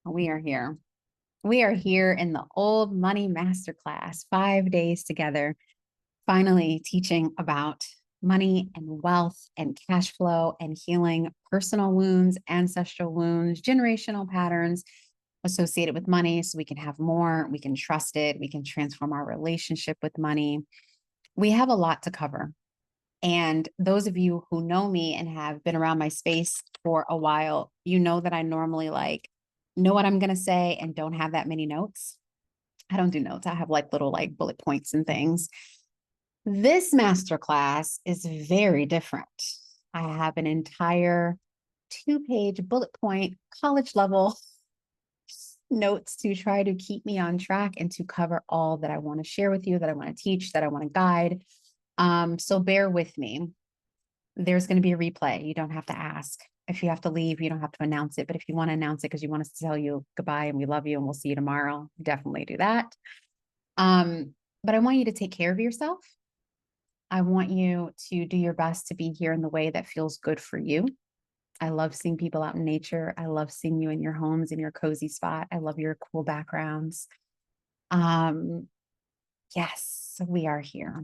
We are here. We are here in the Old Money Masterclass, 5 days together, finally teaching about money and wealth and cash flow and healing personal wounds, ancestral wounds, generational patterns associated with money so we can have more, we can trust it, we can transform our relationship with money. We have a lot to cover. And those of you who know me and have been around my space for a while, you know that I normally know what I'm going to say and don't have that many notes. I don't do notes. I have little bullet points and things. This masterclass is very different. I have an entire 2-page bullet point college level notes to try to keep me on track and to cover all that I want to share with you, that I want to teach, that I want to guide. So bear with me. There's going to be a replay. You don't have to ask. If you have to leave, you don't have to announce it. But if you want to announce it because you want us to tell you goodbye and we love you and we'll see you tomorrow, definitely do that. But I want you to take care of yourself. I want you to do your best to be here in the way that feels good for you. I love seeing people out in nature. I love seeing you in your homes, in your cozy spot. I love your cool backgrounds. Yes, we are here.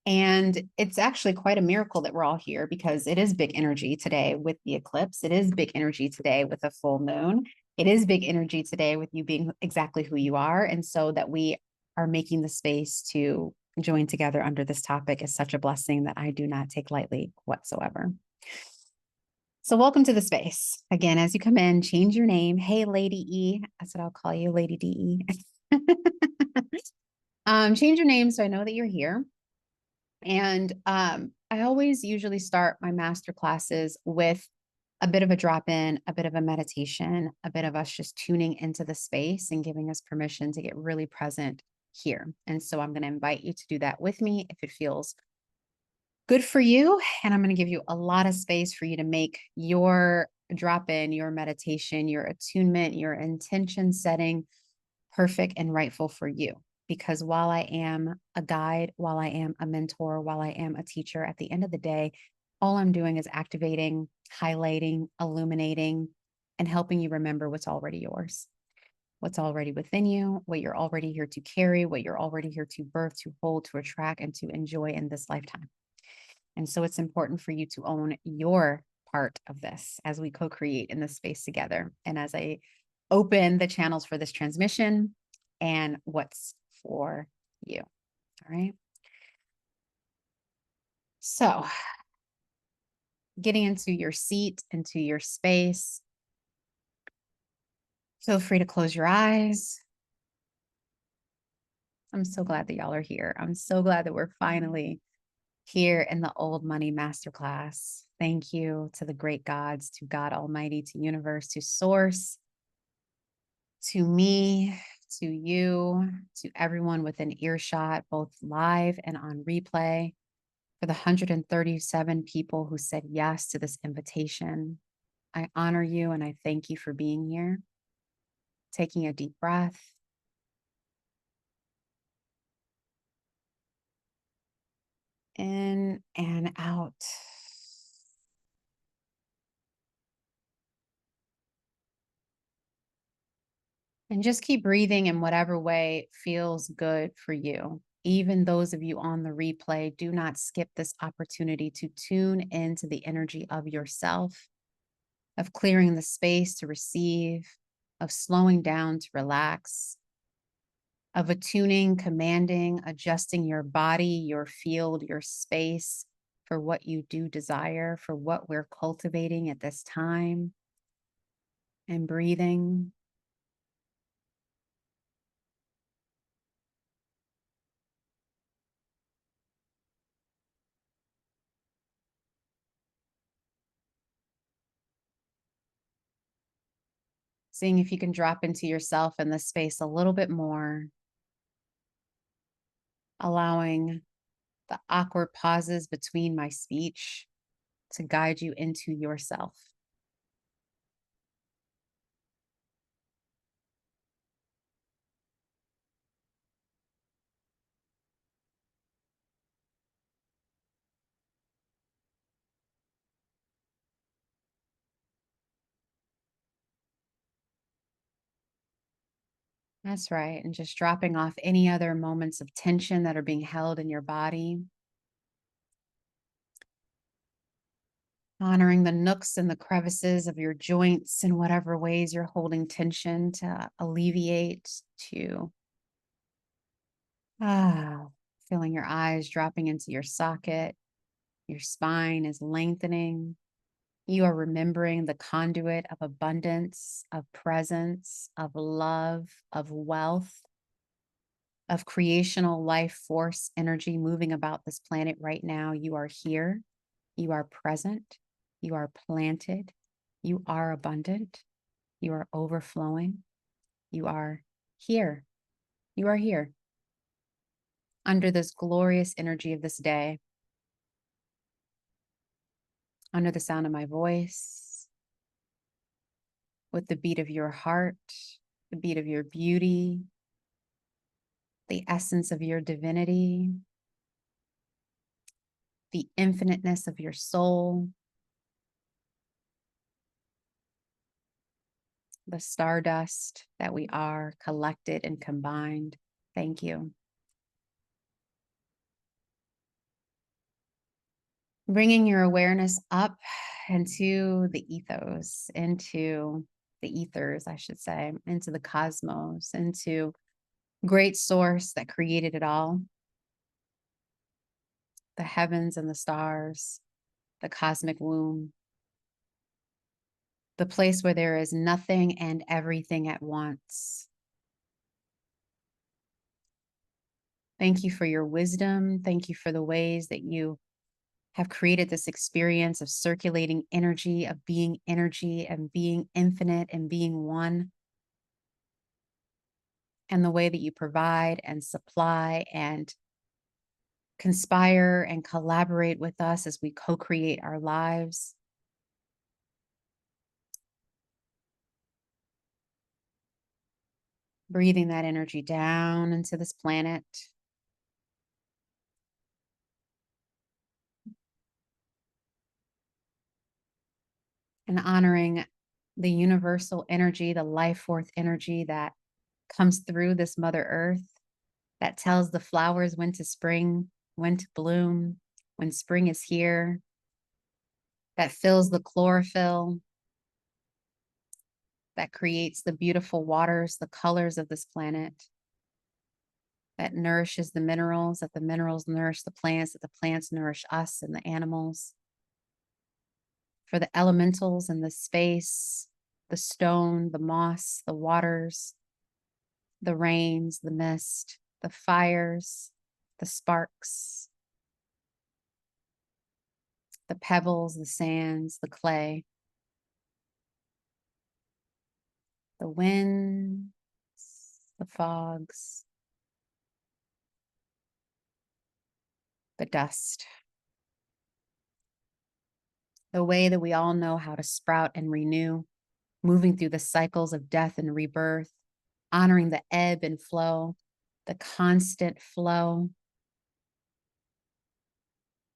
And it's actually quite a miracle that we're all here because it is big energy today with the eclipse. It is big energy today with a full moon. It is big energy today with you being exactly who you are. And so that we are making the space to join together under this topic is such a blessing that I do not take lightly whatsoever. So welcome to the space. Again, as you come in, change your name. Hey, Lady E. That's what I'll call you, Lady DE. Change your name so I know that you're here. And I always usually start my master classes with a bit of a drop in, a bit of a meditation, a bit of us just tuning into the space and giving us permission to get really present here. And so I'm going to invite you to do that with me if it feels good for you. And I'm going to give you a lot of space for you to make your drop in, your meditation, your attunement, your intention setting perfect and rightful for you. Because while I am a guide, while I am a mentor, while I am a teacher, at the end of the day, all I'm doing is activating, highlighting, illuminating, and helping you remember what's already yours, what's already within you, what you're already here to carry, what you're already here to birth, to hold, to attract, and to enjoy in this lifetime. And so it's important for you to own your part of this as we co-create in this space together. And as I open the channels for this transmission and what's for you. All right. So getting into your seat, into your space. Feel free to close your eyes. I'm so glad that y'all are here. I'm so glad that we're finally here in the Old Money Masterclass. Thank you to the great gods, to God Almighty, to universe, to source, to me, to you, to everyone within earshot, both live and on replay, for the 137 people who said yes to this invitation. I honor you and I thank you for being here. Taking a deep breath. In and out. And just keep breathing in whatever way feels good for you. Even those of you on the replay, do not skip this opportunity to tune into the energy of yourself, of clearing the space to receive, of slowing down to relax, of attuning, commanding, adjusting your body, your field, your space for what you do desire, for what we're cultivating at this time, and breathing. Seeing if you can drop into yourself in this space a little bit more, allowing the awkward pauses between my speech to guide you into yourself. That's right. And just dropping off any other moments of tension that are being held in your body. Honoring the nooks and the crevices of your joints in whatever ways you're holding tension to alleviate, to ah, feeling your eyes dropping into your socket. Your spine is lengthening. You are remembering the conduit of abundance, of presence, of love, of wealth, of creational life force energy moving about this planet right now. You are here. You are present. You are planted. You are abundant. You are overflowing. You are here. You are here under this glorious energy of this day, under the sound of my voice, with the beat of your heart, the beat of your beauty, the essence of your divinity, the infiniteness of your soul, the stardust that we are collected and combined. Thank you. Bringing your awareness up into the ethos, into the ethers, I should say, into the cosmos, into great source that created it all, the heavens and the stars, the cosmic womb, the place where there is nothing and everything at once. Thank you for your wisdom. Thank you for the ways that you have created this experience of circulating energy, of being energy and being infinite and being one. And the way that you provide and supply and conspire and collaborate with us as we co-create our lives. Breathing that energy down into this planet. And honoring the universal energy, the life force energy that comes through this Mother Earth, that tells the flowers when to spring, when to bloom, when spring is here, that fills the chlorophyll, that creates the beautiful waters, the colors of this planet, that nourishes the minerals, that the minerals nourish the plants, that the plants nourish us and the animals. For the elementals in the space, the stone, the moss, the waters, the rains, the mist, the fires, the sparks, the pebbles, the sands, the clay, the winds, the fogs, the dust. The way that we all know how to sprout and renew, moving through the cycles of death and rebirth, honoring the ebb and flow, the constant flow,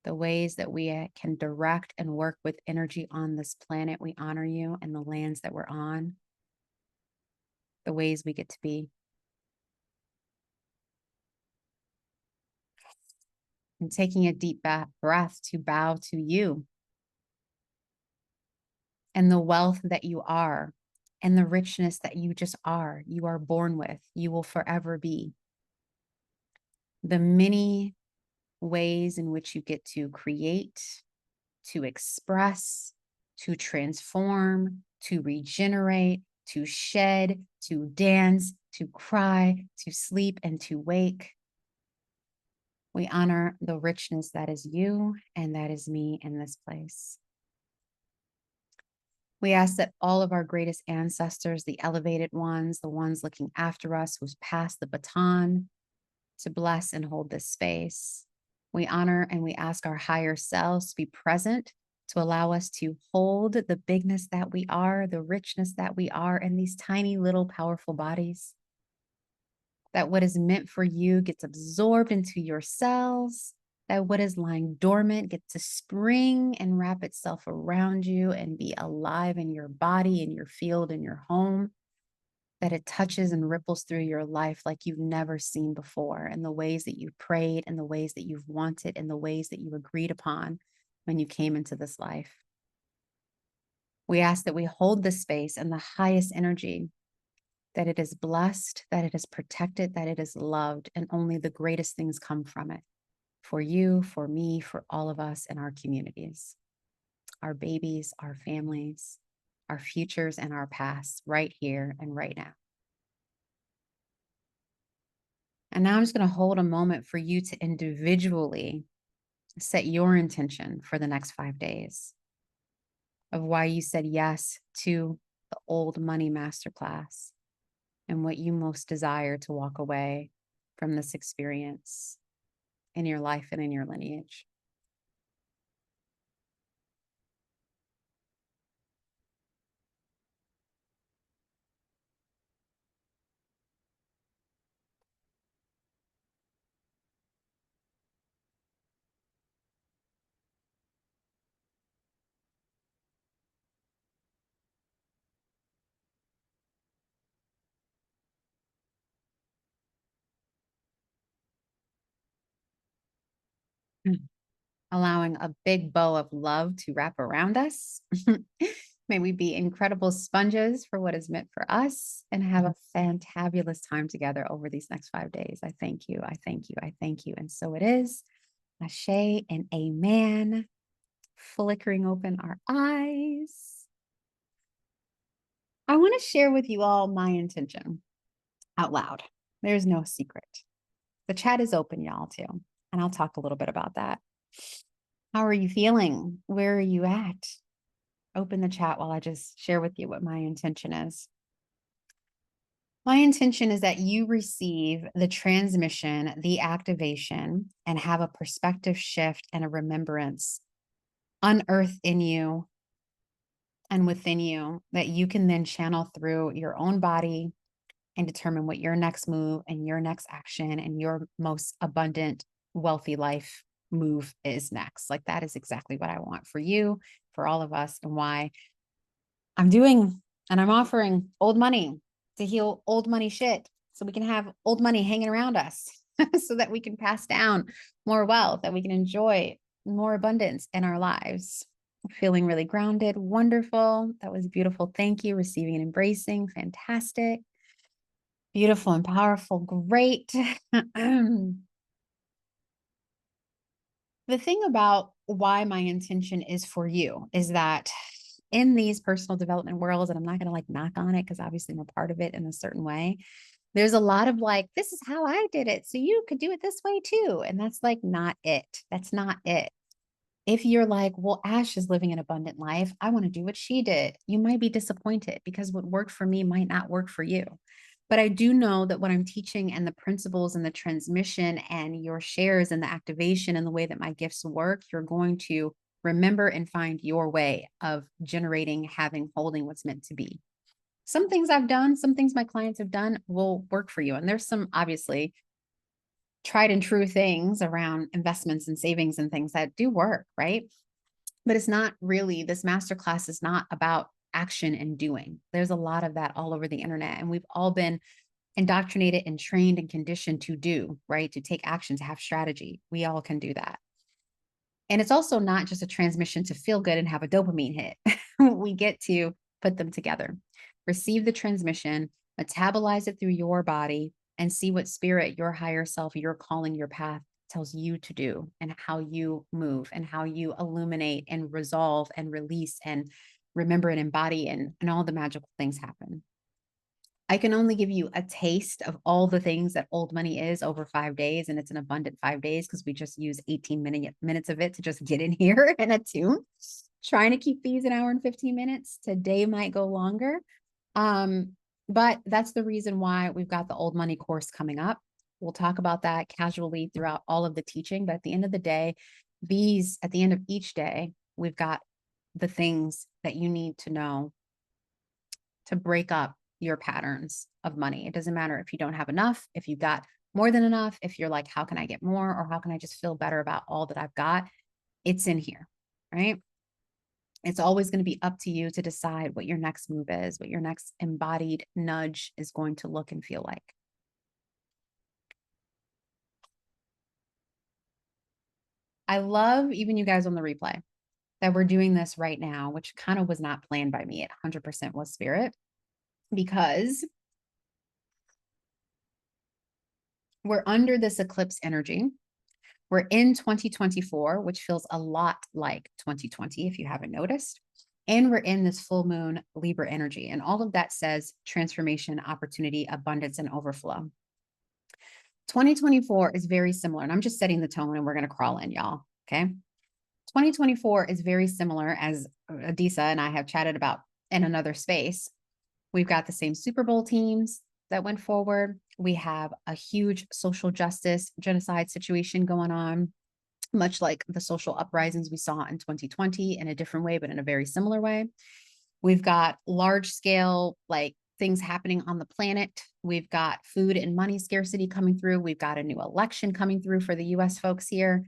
the ways that we can direct and work with energy on this planet. We honor you and the lands that we're on, the ways we get to be. And taking a deep breath to bow to you and the wealth that you are and the richness that you just are. You are born with, you will forever be. The many ways in which you get to create, to express, to transform, to regenerate, to shed, to dance, to cry, to sleep, and to wake. We honor the richness that is you and that is me in this place. We ask that all of our greatest ancestors, the elevated ones, the ones looking after us, who's passed the baton, to bless and hold this space. We honor and we ask our higher selves to be present, to allow us to hold the bigness that we are, the richness that we are in these tiny little powerful bodies. That what is meant for you gets absorbed into your cells, that what is lying dormant gets to spring and wrap itself around you and be alive in your body, in your field, in your home. that it touches and ripples through your life like you've never seen before, in the ways that you prayed, in the ways that you've wanted, in the ways that you agreed upon when you came into this life. We ask that we hold this space in the highest energy, that it is blessed, that it is protected, that it is loved, and only the greatest things come from it, for you, for me, for all of us in our communities, our babies, our families, our futures, and our past, right here and right now. And now I'm just going to hold a moment for you to individually set your intention for the next 5 days of why you said yes to the Old Money Masterclass and what you most desire to walk away from this experience in your life and in your lineage. Allowing a big bow of love to wrap around us. May we be incredible sponges for what is meant for us and have a fantabulous time together over these next 5 days. I thank you. I thank you. I thank you. And so it is. Ashe and amen. Flickering open our eyes. I want to share with you all my intention out loud. There's no secret. The chat is open, y'all, too. And I'll talk a little bit about that. How are you feeling? Where are you at? Open the chat while I just share with you what my intention is. My intention is that you receive the transmission, the activation, and have a perspective shift and a remembrance unearthed in you and within you that you can then channel through your own body and determine what your next move and your next action and your most abundant, wealthy life move is next. Like that is exactly what I want for you, for all of us, and why I'm doing and I'm offering old money to heal old money shit so we can have old money hanging around us so that we can pass down more wealth, that we can enjoy more abundance in our lives. Feeling really grounded. Wonderful. That was beautiful. Thank you. Receiving and embracing. Fantastic. Beautiful and powerful. Great. The thing about why my intention is for you is that in these personal development worlds, and I'm not going to like knock on it because obviously I'm a part of it in a certain way. There's a lot of like, this is how I did it. So you could do it this way too. And that's like not it. That's not it. If you're like, well, Ash is living an abundant life, I want to do what she did, you might be disappointed because what worked for me might not work for you. But I do know that what I'm teaching and the principles and the transmission and your shares and the activation and the way that my gifts work, you're going to remember and find your way of generating, having, holding what's meant to be. Some things I've done, some things my clients have done will work for you. And there's some obviously tried and true things around investments and savings and things that do work, right? But it's not really, this masterclass is not about action and doing. There's a lot of that all over the internet. And we've all been indoctrinated and trained and conditioned to do, right? To take action, to have strategy. We all can do that. And it's also not just a transmission to feel good and have a dopamine hit. We get to put them together, receive the transmission, metabolize it through your body, and see what spirit, your higher self, your calling, your path tells you to do, and how you move and how you illuminate and resolve and release and remember and embody, and all the magical things happen. I can only give you a taste of all the things that old money is over 5 days. And it's an abundant 5 days because we just use 18 minutes of it to just get in here and attune. Trying to keep these an hour and 15 minutes. Today might go longer. But that's the reason why we've got the old money course coming up. We'll talk about that casually throughout all of the teaching. But at the end of the day, at the end of each day, we've got the things that you need to know to break up your patterns of money. It doesn't matter if you don't have enough, if you got more than enough, if you're like, how can I get more? Or how can I just feel better about all that I've got? It's in here, right? It's always going to be up to you to decide what your next move is, what your next embodied nudge is going to look and feel like. I love, even you guys on the replay, that we're doing this right now, which kind of was not planned by me. It 100% was spirit, because we're under this eclipse energy. We're in 2024, which feels a lot like 2020, if you haven't noticed. And we're in this full moon Libra energy. And all of that says transformation, opportunity, abundance, and overflow. 2024 is very similar. And I'm just setting the tone and we're going to crawl in, y'all. Okay. 2024 is very similar, as Adisa and I have chatted about in another space. We've got the same Super Bowl teams that went forward. We have a huge social justice genocide situation going on, much like the social uprisings we saw in 2020 in a different way, but in a very similar way. We've got large scale, like, things happening on the planet. We've got food and money scarcity coming through. We've got a new election coming through for the US folks here.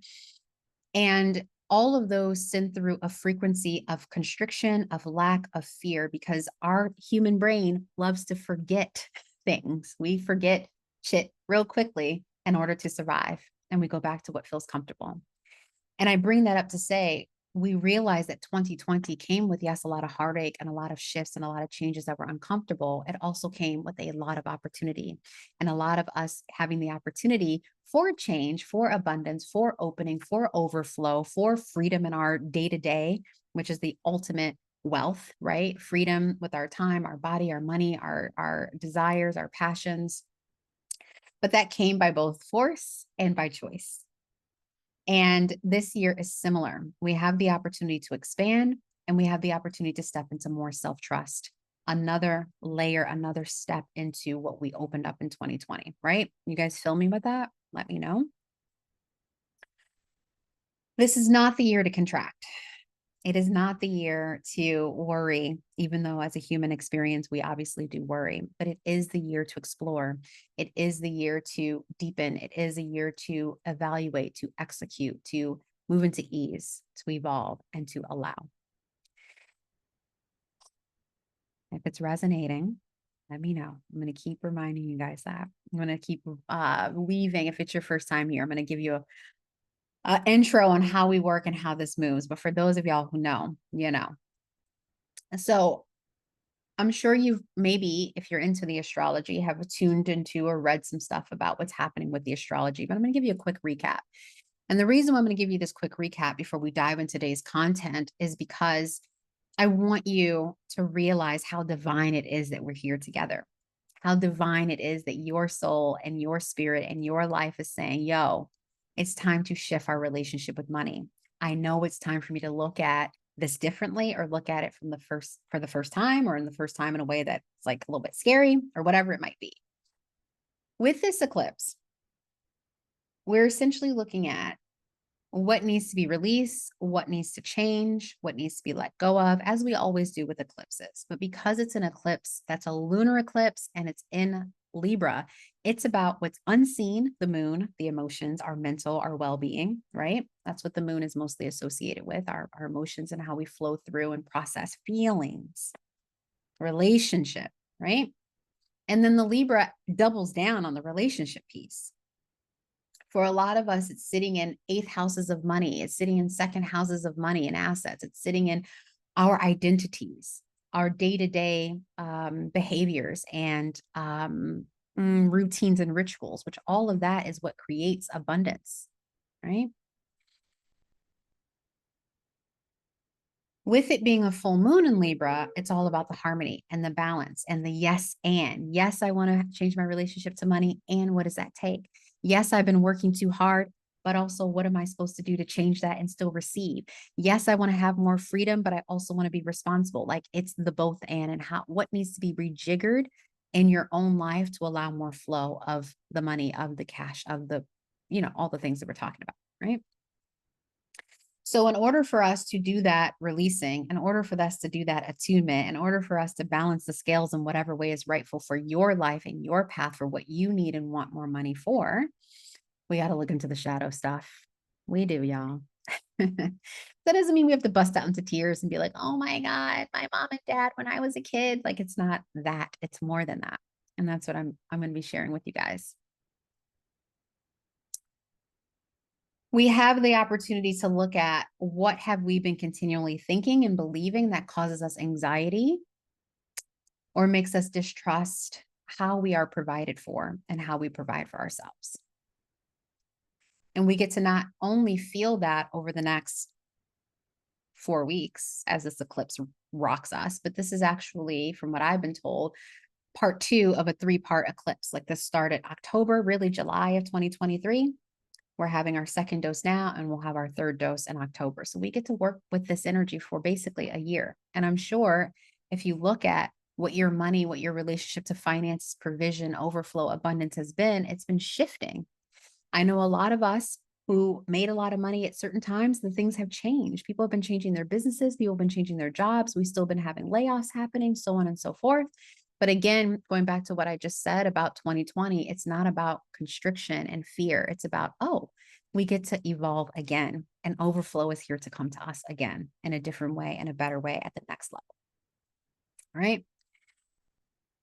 And all of those send through a frequency of constriction, of lack, of fear, because our human brain loves to forget things. We forget shit real quickly in order to survive. And we go back to what feels comfortable. And I bring that up to say, we realize that 2020 came with, yes, a lot of heartache and a lot of shifts and a lot of changes that were uncomfortable. It also came with a lot of opportunity, and a lot of us having the opportunity for change, for abundance, for opening, for overflow, for freedom in our day to day, which is the ultimate wealth, right? Freedom with our time, our body, our money, our desires, our passions. But that came by both force and by choice. And this year is similar. We have the opportunity to expand, and we have the opportunity to step into more self-trust, another layer, another step into what we opened up in 2020, right? You guys feel me with that? Let me know. This is not the year to contract. It is not the year to worry, even though as a human experience, we obviously do worry, but it is the year to explore. It is the year to deepen. It is a year to evaluate, to execute, to move into ease, to evolve, and to allow. If it's resonating, let me know. I'm going to keep reminding you guys that. I'm going to keep weaving. If it's your first time here, I'm going to give you a intro on how we work and how this moves. But for those of y'all who know, you know. So I'm sure you've maybe, if you're into the astrology, have tuned into or read some stuff about what's happening with the astrology, but I'm going to give you a quick recap. And the reason why I'm going to give you this quick recap before we dive into today's content is because I want you to realize how divine it is that we're here together, how divine it is that your soul and your spirit and your life is saying, yo, it's time to shift our relationship with money. I know it's time for me to look at this differently, or look at it for the first time, or in the first time in a way that's like a little bit scary, or whatever it might be. With this eclipse, we're essentially looking at what needs to be released, what needs to change, what needs to be let go of, as we always do with eclipses. But because it's an eclipse, that's a lunar eclipse, and it's in Libra, it's about what's unseen, the moon, the emotions, our mental, our well-being, right? That's what the moon is mostly associated with, our emotions and how we flow through and process feelings, relationship, right? And then the Libra doubles down on the relationship piece. For a lot of us, it's sitting in eighth houses of money. It's sitting in second houses of money and assets. It's sitting in our identities, our day-to-day behaviors and routines and rituals, which all of that is what creates abundance, right? With it being a full moon in Libra, it's all about the harmony and the balance and the yes and. Yes, I want to change my relationship to money. And what does that take? Yes, I've been working too hard, but also what am I supposed to do to change that and still receive? Yes, I want to have more freedom, but I also want to be responsible. Like, it's the both and how what needs to be rejiggered in your own life to allow more flow of the money, of the cash, of the, all the things that we're talking about, right? So in order for us to do that releasing, in order for us to do that attunement, in order for us to balance the scales in whatever way is rightful for your life and your path for what you need and want more money for, we got to look into the shadow stuff. We do, y'all. That doesn't mean we have to bust out into tears and be like, oh my God, my mom and dad when I was a kid. Like it's not that, it's more than that. And that's what I'm going to be sharing with you guys. We have the opportunity to look at what have we been continually thinking and believing that causes us anxiety or makes us distrust how we are provided for and how we provide for ourselves. And we get to not only feel that over the next 4 weeks as this eclipse rocks us, but this is actually, from what I've been told, part 2 of a 3-part eclipse. Like this started October, really July of 2023. We're having our second dose now, and we'll have our third dose in October. So we get to work with this energy for basically a year. And I'm sure if you look at what your money, what your relationship to finance, provision, overflow, abundance has been, it's been shifting. I know a lot of us who made a lot of money at certain times, the things have changed. People have been changing their businesses, people have been changing their jobs. We've still been having layoffs happening, so on and so forth. But again, going back to what I just said about 2020, it's not about constriction and fear. It's about, oh, we get to evolve again, and overflow is here to come to us again in a different way and a better way at the next level. All right.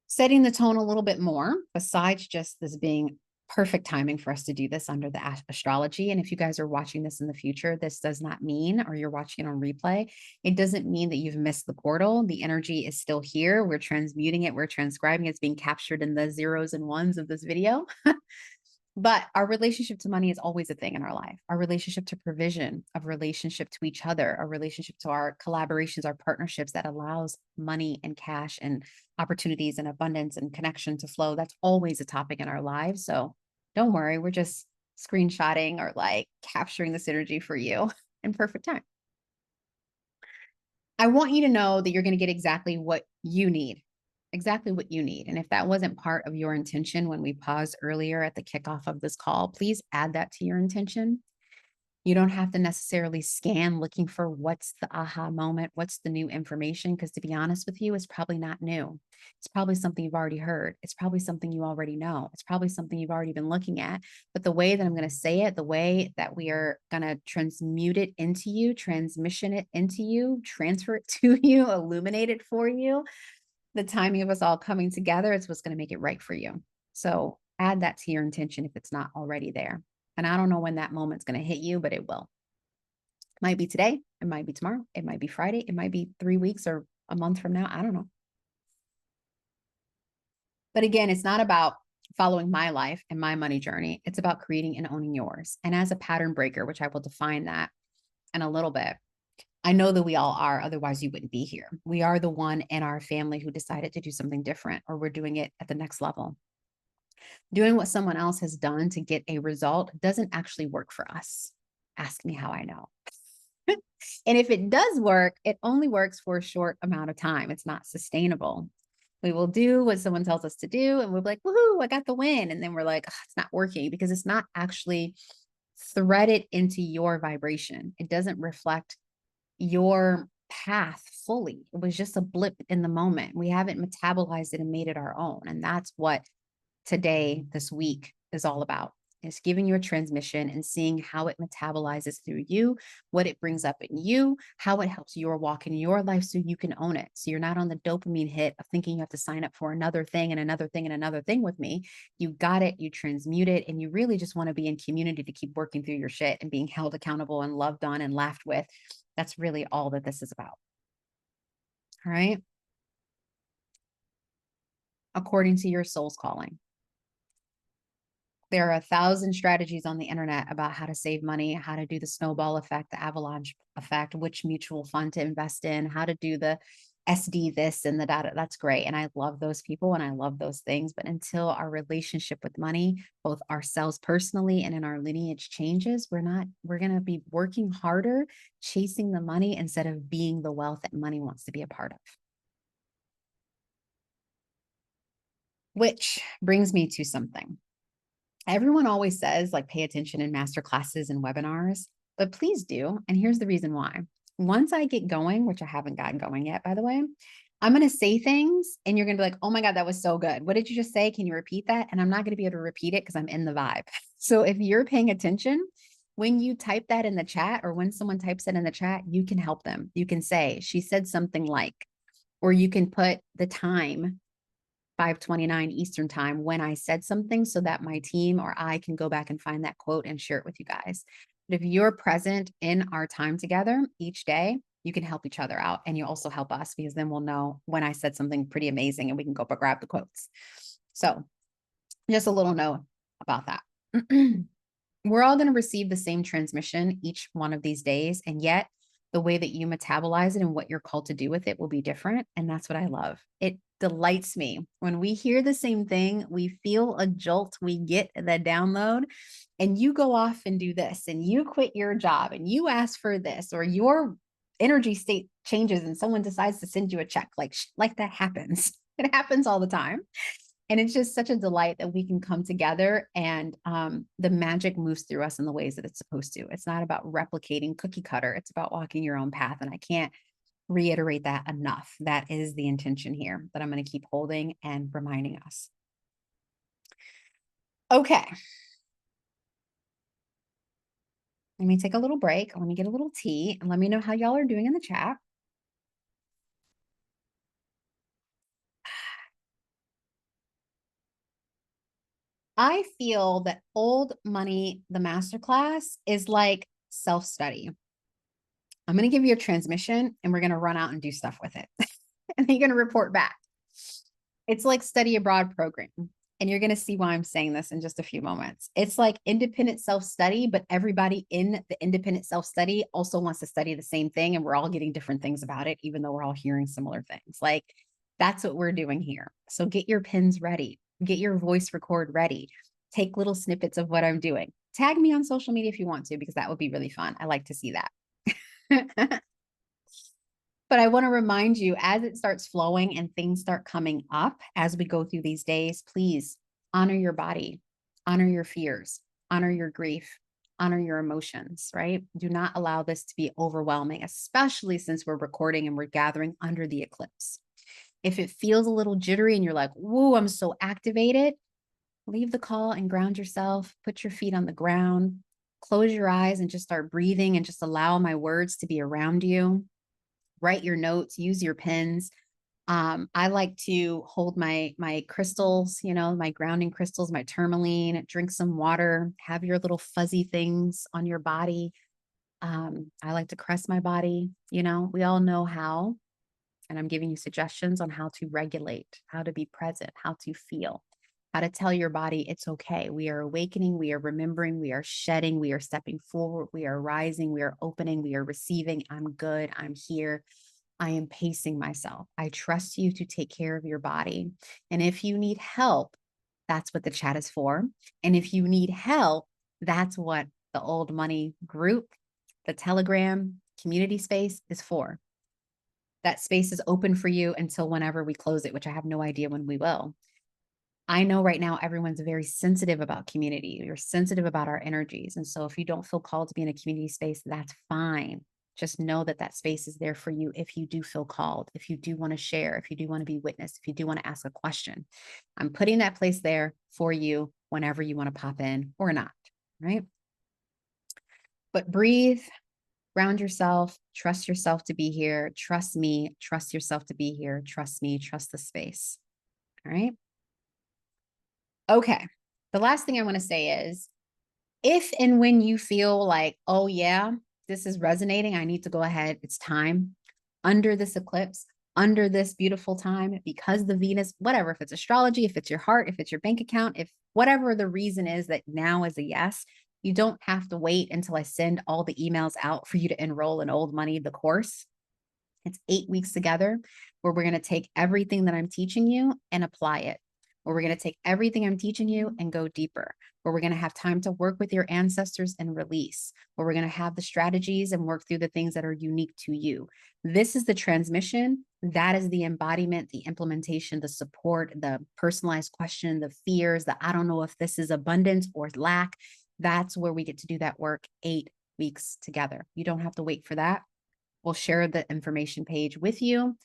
Setting the tone a little bit more, besides just this being perfect timing for us to do this under the astrology. And if you guys are watching this in the future, this does not mean, or you're watching it on replay, it doesn't mean that you've missed the portal. The energy is still here. We're transmuting it. We're transcribing it. It's being captured in the zeros and ones of this video. But our relationship to money is always a thing in our life. Our relationship to provision, our relationship to each other, our relationship to our collaborations, our partnerships that allows money and cash and opportunities and abundance and connection to flow. That's always a topic in our lives. So don't worry, we're just screenshotting or like capturing this energy for you in perfect time. I want you to know that you're going to get exactly what you need. Exactly what you need. And if that wasn't part of your intention when we paused earlier at the kickoff of this call, please add that to your intention. You don't have to necessarily scan looking for what's the aha moment, what's the new information, because to be honest with you, it's probably not new. It's probably something you've already heard. It's probably something you already know. It's probably something you've already been looking at. But the way that I'm going to say it, the way that we are going to transmute it into you, transmission it into you, transfer it to you, illuminate it for you, the timing of us all coming together is what's going to make it right for you. So add that to your intention if it's not already there. And I don't know when that moment's going to hit you, but it will. It might be today. It might be tomorrow. It might be Friday. It might be 3 weeks or a month from now. I don't know. But again, it's not about following my life and my money journey. It's about creating and owning yours. And as a pattern breaker, which I will define that in a little bit, I know that we all are, otherwise you wouldn't be here. We are the one in our family who decided to do something different, or we're doing it at the next level. Doing what someone else has done to get a result doesn't actually work for us. Ask me how I know. And if it does work, it only works for a short amount of time. It's not sustainable. We will do what someone tells us to do, and we'll be like, woohoo, I got the win. And then we're like, oh, it's not working because it's not actually threaded into your vibration. It doesn't reflect your path fully. It was just a blip in the moment. We haven't metabolized it and made it our own. And that's what today, this week, is all about. Is giving you a transmission and seeing how it metabolizes through you, what it brings up in you, how it helps your walk in your life so you can own it. So you're not on the dopamine hit of thinking you have to sign up for another thing and another thing and another thing with me. You got it, you transmute it, and you really just want to be in community to keep working through your shit and being held accountable and loved on and laughed with. That's really all that this is about. All right. According to your soul's calling. There are 1,000 strategies on the internet about how to save money, how to do the snowball effect, the avalanche effect, which mutual fund to invest in, how to do the SD this and the data. That's great. And I love those people and I love those things. But until our relationship with money, both ourselves personally and in our lineage changes, we're going to be working harder, chasing the money instead of being the wealth that money wants to be a part of. Which brings me to something. Everyone always says, like, pay attention in master classes and webinars, but please do. And here's the reason why. Once I get going, which I haven't gotten going yet, by the way, I'm going to say things and you're going to be like, oh my God, that was so good. What did you just say? Can you repeat that? And I'm not going to be able to repeat it because I'm in the vibe. So if you're paying attention, when you type that in the chat, or when someone types it in the chat, you can help them. You can say, she said something like, or you can put the time, 5:29 Eastern time, when I said something, so that my team or I can go back and find that quote and share it with you guys. But if you're present in our time together each day, you can help each other out, and you also help us, because then we'll know when I said something pretty amazing and we can go grab the quotes. So just a little note about that. We're all going to receive the same transmission each one of these days, and yet the way that you metabolize it and what you're called to do with it will be different. And that's what I love. It delights me when we hear the same thing, we feel a jolt, we get the download, and you go off and do this, and you quit your job, and you ask for this, or your energy state changes and someone decides to send you a check. Like that happens. It happens all the time. And it's just such a delight that we can come together, and the magic moves through us in the ways that it's supposed to. It's not about replicating cookie cutter. It's about walking your own path. And I can't reiterate that enough. That is the intention here that I'm going to keep holding and reminding us. Okay. Let me take a little break. Let me get a little tea, and let me know how y'all are doing in the chat. I feel that Old Money, the masterclass, is like self-study. I'm going to give you a transmission, and we're going to run out and do stuff with it. And then you're going to report back. It's like study abroad program. And you're going to see why I'm saying this in just a few moments. It's like independent self-study, but everybody in the independent self-study also wants to study the same thing. And we're all getting different things about it, even though we're all hearing similar things. Like, that's what we're doing here. So get your pens ready, get your voice record ready, take little snippets of what I'm doing. Tag me on social media if you want to, because that would be really fun. I like to see that. But I want to remind you, as it starts flowing and things start coming up as we go through these days, please honor your body, honor your fears, honor your grief, honor your emotions, right? Do not allow this to be overwhelming, especially since we're recording and we're gathering under the eclipse. If it feels a little jittery and you're like, whoa, I'm so activated, leave the call and ground yourself, put your feet on the ground, close your eyes and just start breathing, and just allow my words to be around you. Write your notes, use your pens. I like to hold my crystals, my grounding crystals, my tourmaline, drink some water, have your little fuzzy things on your body. I like to caress my body. We all know how, and I'm giving you suggestions on how to regulate, how to be present, how to feel, how to tell your body it's okay. We are awakening, we are remembering, we are shedding, we are stepping forward, we are rising, we are opening, we are receiving. I'm good, I'm here. I am pacing myself. I trust you to take care of your body. And if you need help, that's what the chat is for. And if you need help, that's what the Old Money group, the Telegram community space is for. That space is open for you until whenever we close it, which I have no idea when we will. I know right now everyone's very sensitive about community. You're sensitive about our energies. And so if you don't feel called to be in a community space, that's fine. Just know that that space is there for you if you do feel called, if you do want to share, if you do want to be witnessed, if you do want to ask a question. I'm putting that place there for you whenever you want to pop in or not, right? But breathe, ground yourself, trust yourself to be here. Trust me, trust yourself to be here. Trust me, trust the space. All right. Okay. The last thing I want to say is, if and when you feel like, oh yeah, this is resonating, I need to go ahead, it's time, under this eclipse, under this beautiful time, because the Venus, whatever, if it's astrology, if it's your heart, if it's your bank account, if whatever the reason is that now is a yes, you don't have to wait until I send all the emails out for you to enroll in Old Money, the course. It's 8 weeks together where we're going to take everything that I'm teaching you and apply it. Where we're going to take everything I'm teaching you and go deeper. Where we're going to have time to work with your ancestors and release. Where we're going to have the strategies and work through the things that are unique to you. This is the transmission. That is the embodiment, the implementation, the support, the personalized question, the fears, the I don't know if this is abundance or lack. That's where we get to do that work 8 weeks together. You don't have to wait for that. We'll share the information page with you.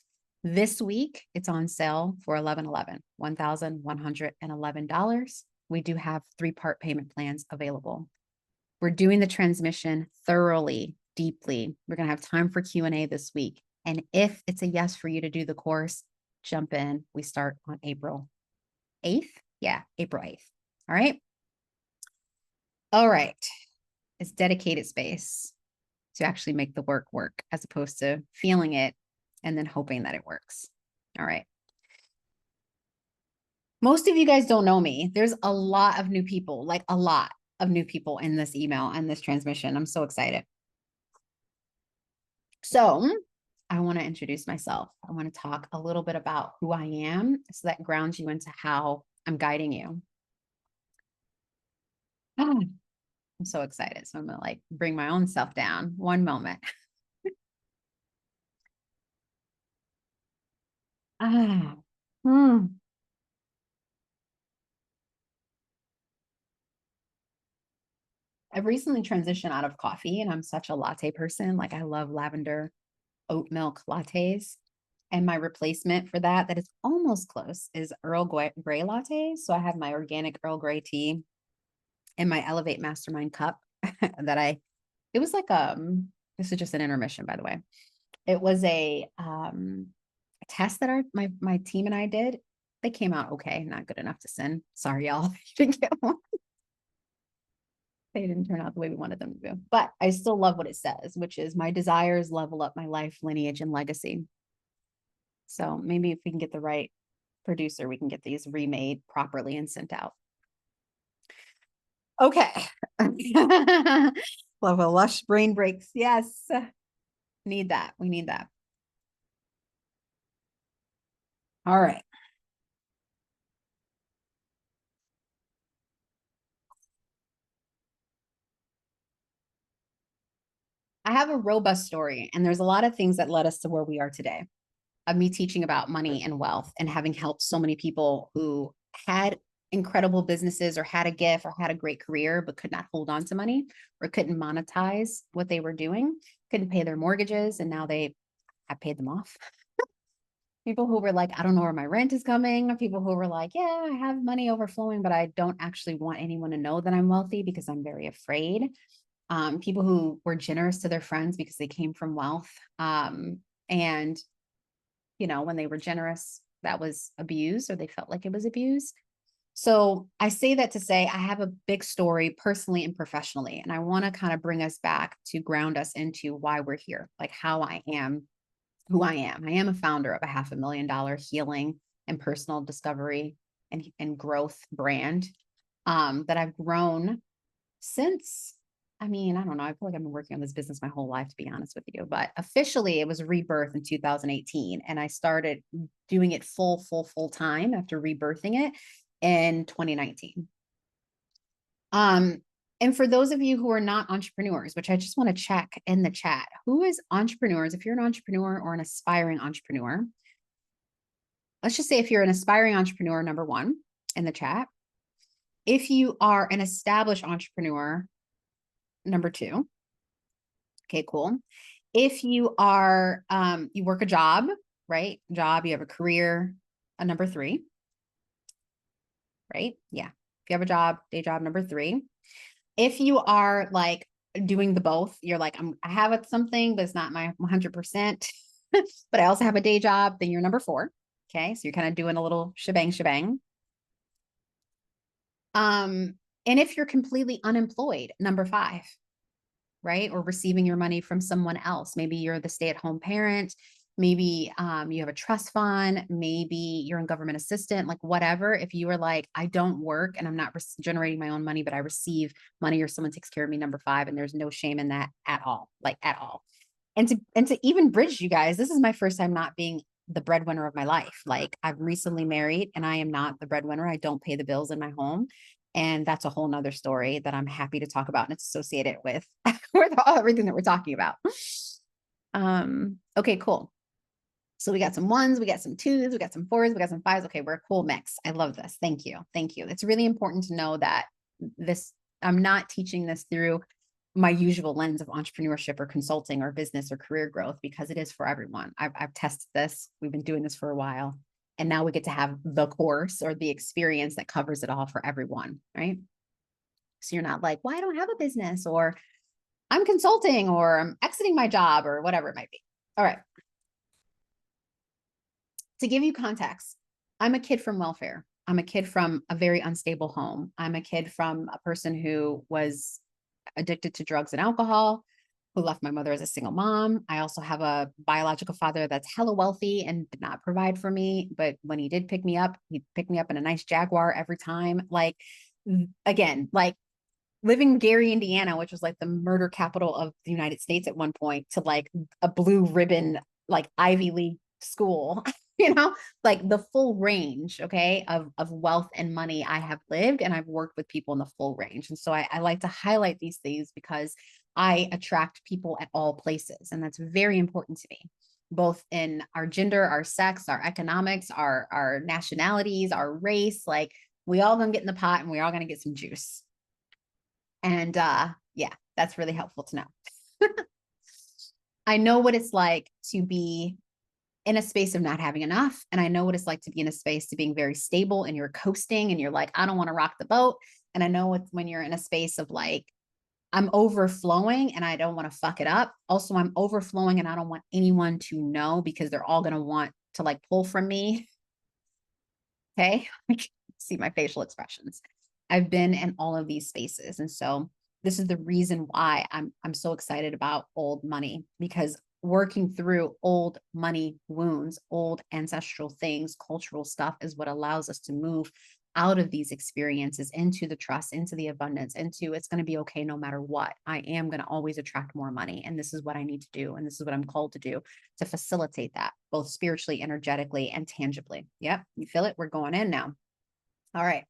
This week, it's on sale for $1,111, $1,111. We do have 3-part payment plans available. We're doing the transmission thoroughly, deeply. We're going to have time for Q&A this week. And if it's a yes for you to do the course, jump in. We start on April 8th. Yeah, April 8th. All right. All right. It's dedicated space to actually make the work as opposed to feeling it and then hoping that it works. All right. Most of you guys don't know me. There's a lot of new people, like a lot of new people in this email and this transmission. I'm so excited. So I want to introduce myself. I want to talk a little bit about who I am so that grounds you into how I'm guiding you. I'm so excited. So I'm going to like bring my own self down. One moment. Ah. Hmm. I've recently transitioned out of coffee and I'm such a latte person. Like I love lavender oat milk lattes. And my replacement for that, that is almost close, is Earl Grey latte. So I have my organic Earl Grey tea in my Elevate Mastermind cup that it was like, this is just an intermission, by the way. It was a test that my team and I did. They came out okay, not good enough to send. Sorry, y'all. You didn't get one. They didn't turn out the way we wanted them to do. But I still love what it says, which is my desires level up my life, lineage, and legacy. So maybe if we can get the right producer, we can get these remade properly and sent out. Okay. Love a lush brain breaks. Yes. Need that. We need that. All right. I have a robust story, and there's a lot of things that led us to where we are today. Of me teaching about money and wealth and having helped so many people who had incredible businesses or had a gift or had a great career, but could not hold on to money or couldn't monetize what they were doing, couldn't pay their mortgages, and now they have paid them off. People who were like, I don't know where my rent is coming. People who were like, yeah, I have money overflowing, but I don't actually want anyone to know that I'm wealthy because I'm very afraid. People who were generous to their friends because they came from wealth. And when they were generous, that was abused or they felt like it was abused. So I say that to say I have a big story personally and professionally, and I want to kind of bring us back to ground us into why we're here, like how I am, who I am. I am a founder of a $500,000 healing and personal discovery and growth brand that I've grown since. I mean, I don't know. I feel like I've been working on this business my whole life, to be honest with you. But officially, it was rebirth in 2018. And I started doing it full time after rebirthing it in 2019. And for those of you who are not entrepreneurs, which I just want to check in the chat, who is entrepreneurs? If you're an entrepreneur or an aspiring entrepreneur, let's just say if you're an aspiring entrepreneur, number one in the chat. If you are an established entrepreneur, number two. Okay, cool. If you are, you work a job, right? Job, you have a career, a number three, right? Yeah. If you have a job, day job, number three. If you are like doing the both, you're like, I have something, but it's not my 100%, but I also have a day job, then you're number four. Okay. So you're kind of doing a little shebang. And if you're completely unemployed, number five, right? Or receiving your money from someone else. Maybe you're the stay-at-home parent. Maybe you have a trust fund. Maybe you're in government assistant, like whatever. If you are like, I don't work and I'm not generating my own money, but I receive money or someone takes care of me, number five, and there's no shame in that at all, like at all. And to even bridge you guys, this is my first time not being the breadwinner of my life. Like I'm recently married and I am not the breadwinner. I don't pay the bills in my home. And that's a whole nother story that I'm happy to talk about. And it's associated with, with everything that we're talking about. Okay, cool. So we got some ones, we got some twos, we got some fours, we got some fives. Okay, we're a cool mix. I love this. Thank you. Thank you. It's really important to know that I'm not teaching this through my usual lens of entrepreneurship or consulting or business or career growth, because it is for everyone. I've tested this. We've been doing this for a while. And now we get to have the course or the experience that covers it all for everyone, right? So you're not like, well, I don't have a business, or I'm consulting, or I'm exiting my job, or whatever it might be. All right. To give you context, I'm a kid from welfare. I'm a kid from a very unstable home. I'm a kid from a person who was addicted to drugs and alcohol, who left my mother as a single mom. I also have a biological father that's hella wealthy and did not provide for me. But when he did pick me up, he'd pick me up in a nice Jaguar every time. Like, again, like living in Gary, Indiana, which was like the murder capital of the United States at one point, to like a blue ribbon, like Ivy League school, like the full range, okay, of wealth and money I have lived, and I've worked with people in the full range. And so I like to highlight these things because I attract people at all places. And that's very important to me, both in our gender, our sex, our economics, our nationalities, our race. Like, we all gonna get in the pot and we all gonna get some juice. And yeah, that's really helpful to know. I know what it's like to be in a space of not having enough. And I know what it's like to be in a space to being very stable and you're coasting and you're like, I don't want to rock the boat. And I know it's when you're in a space of like, I'm overflowing and I don't want to fuck it up. Also, I'm overflowing and I don't want anyone to know because they're all going to want to like pull from me. Okay. See my facial expressions. I've been in all of these spaces. And so this is the reason why I'm so excited about old money, because working through old money wounds, old ancestral things, cultural stuff is what allows us to move out of these experiences into the trust, into the abundance, into it's going to be okay no matter what. I am going to always attract more money. And this is what I need to do. And this is what I'm called to do to facilitate that, both spiritually, energetically, and tangibly. Yep. You feel it? We're going in now. All right.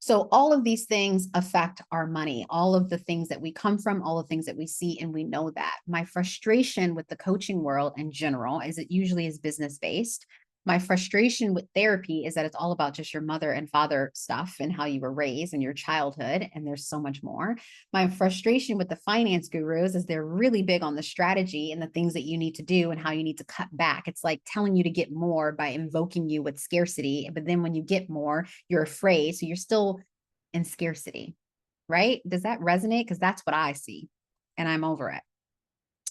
So all of these things affect our money, all of the things that we come from, all the things that we see, and we know that. My frustration with the coaching world in general is it usually is business-based. My frustration with therapy is that it's all about just your mother and father stuff and how you were raised and your childhood, and there's so much more. My frustration with the finance gurus is they're really big on the strategy and the things that you need to do and how you need to cut back. It's like telling you to get more by invoking you with scarcity, but then when you get more, you're afraid, so you're still in scarcity, right? Does that resonate? Because that's what I see, and I'm over it.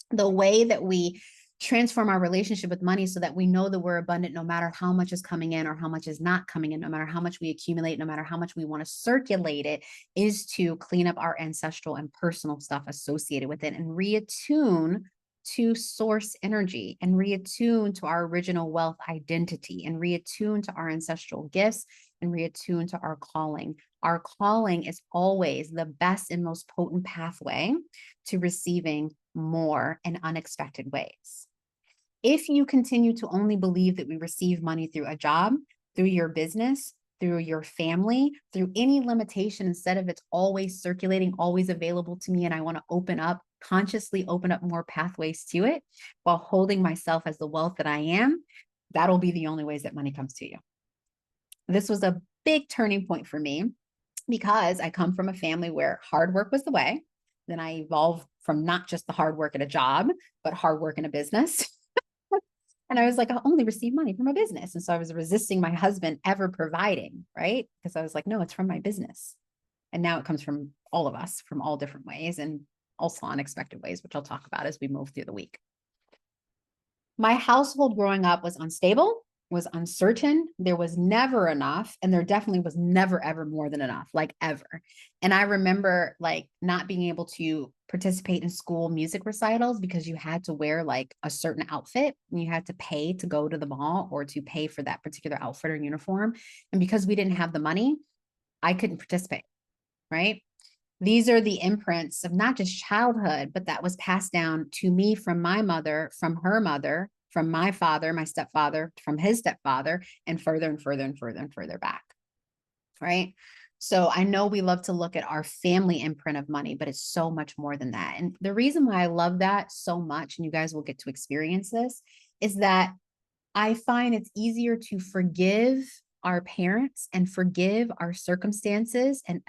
The way that we transform our relationship with money so that we know that we're abundant no matter how much is coming in or how much is not coming in, no matter how much we accumulate, no matter how much we want to circulate it, is to clean up our ancestral and personal stuff associated with it and reattune to source energy and reattune to our original wealth identity and reattune to our ancestral gifts and reattune to our calling. Our calling is always the best and most potent pathway to receiving more in unexpected ways. If you continue to only believe that we receive money through a job, through your business, through your family, through any limitation, instead of it's always circulating, always available to me, and I want to open up, consciously open up more pathways to it while holding myself as the wealth that I am, that'll be the only ways that money comes to you. This was a big turning point for me because I come from a family where hard work was the way. Then I evolved from not just the hard work at a job, but hard work in a business. And I was like, I'll only receive money from a business. And so I was resisting my husband ever providing, right? Because I was like, no, it's from my business. And now it comes from all of us from all different ways and also unexpected ways, which I'll talk about as we move through the week. My household growing up was unstable, was uncertain. There was never enough. And there definitely was never, ever more than enough, like ever. And I remember like not being able to participate in school music recitals because you had to wear like a certain outfit and you had to pay to go to the mall or to pay for that particular outfit or uniform. And because we didn't have the money, I couldn't participate, right? These are the imprints of not just childhood, but that was passed down to me from my mother, from her mother, from my father, my stepfather, from his stepfather, and further and further and further and further back, right? So I know we love to look at our family imprint of money, but it's so much more than that. And the reason why I love that so much, and you guys will get to experience this, is that I find it's easier to forgive our parents and forgive our circumstances and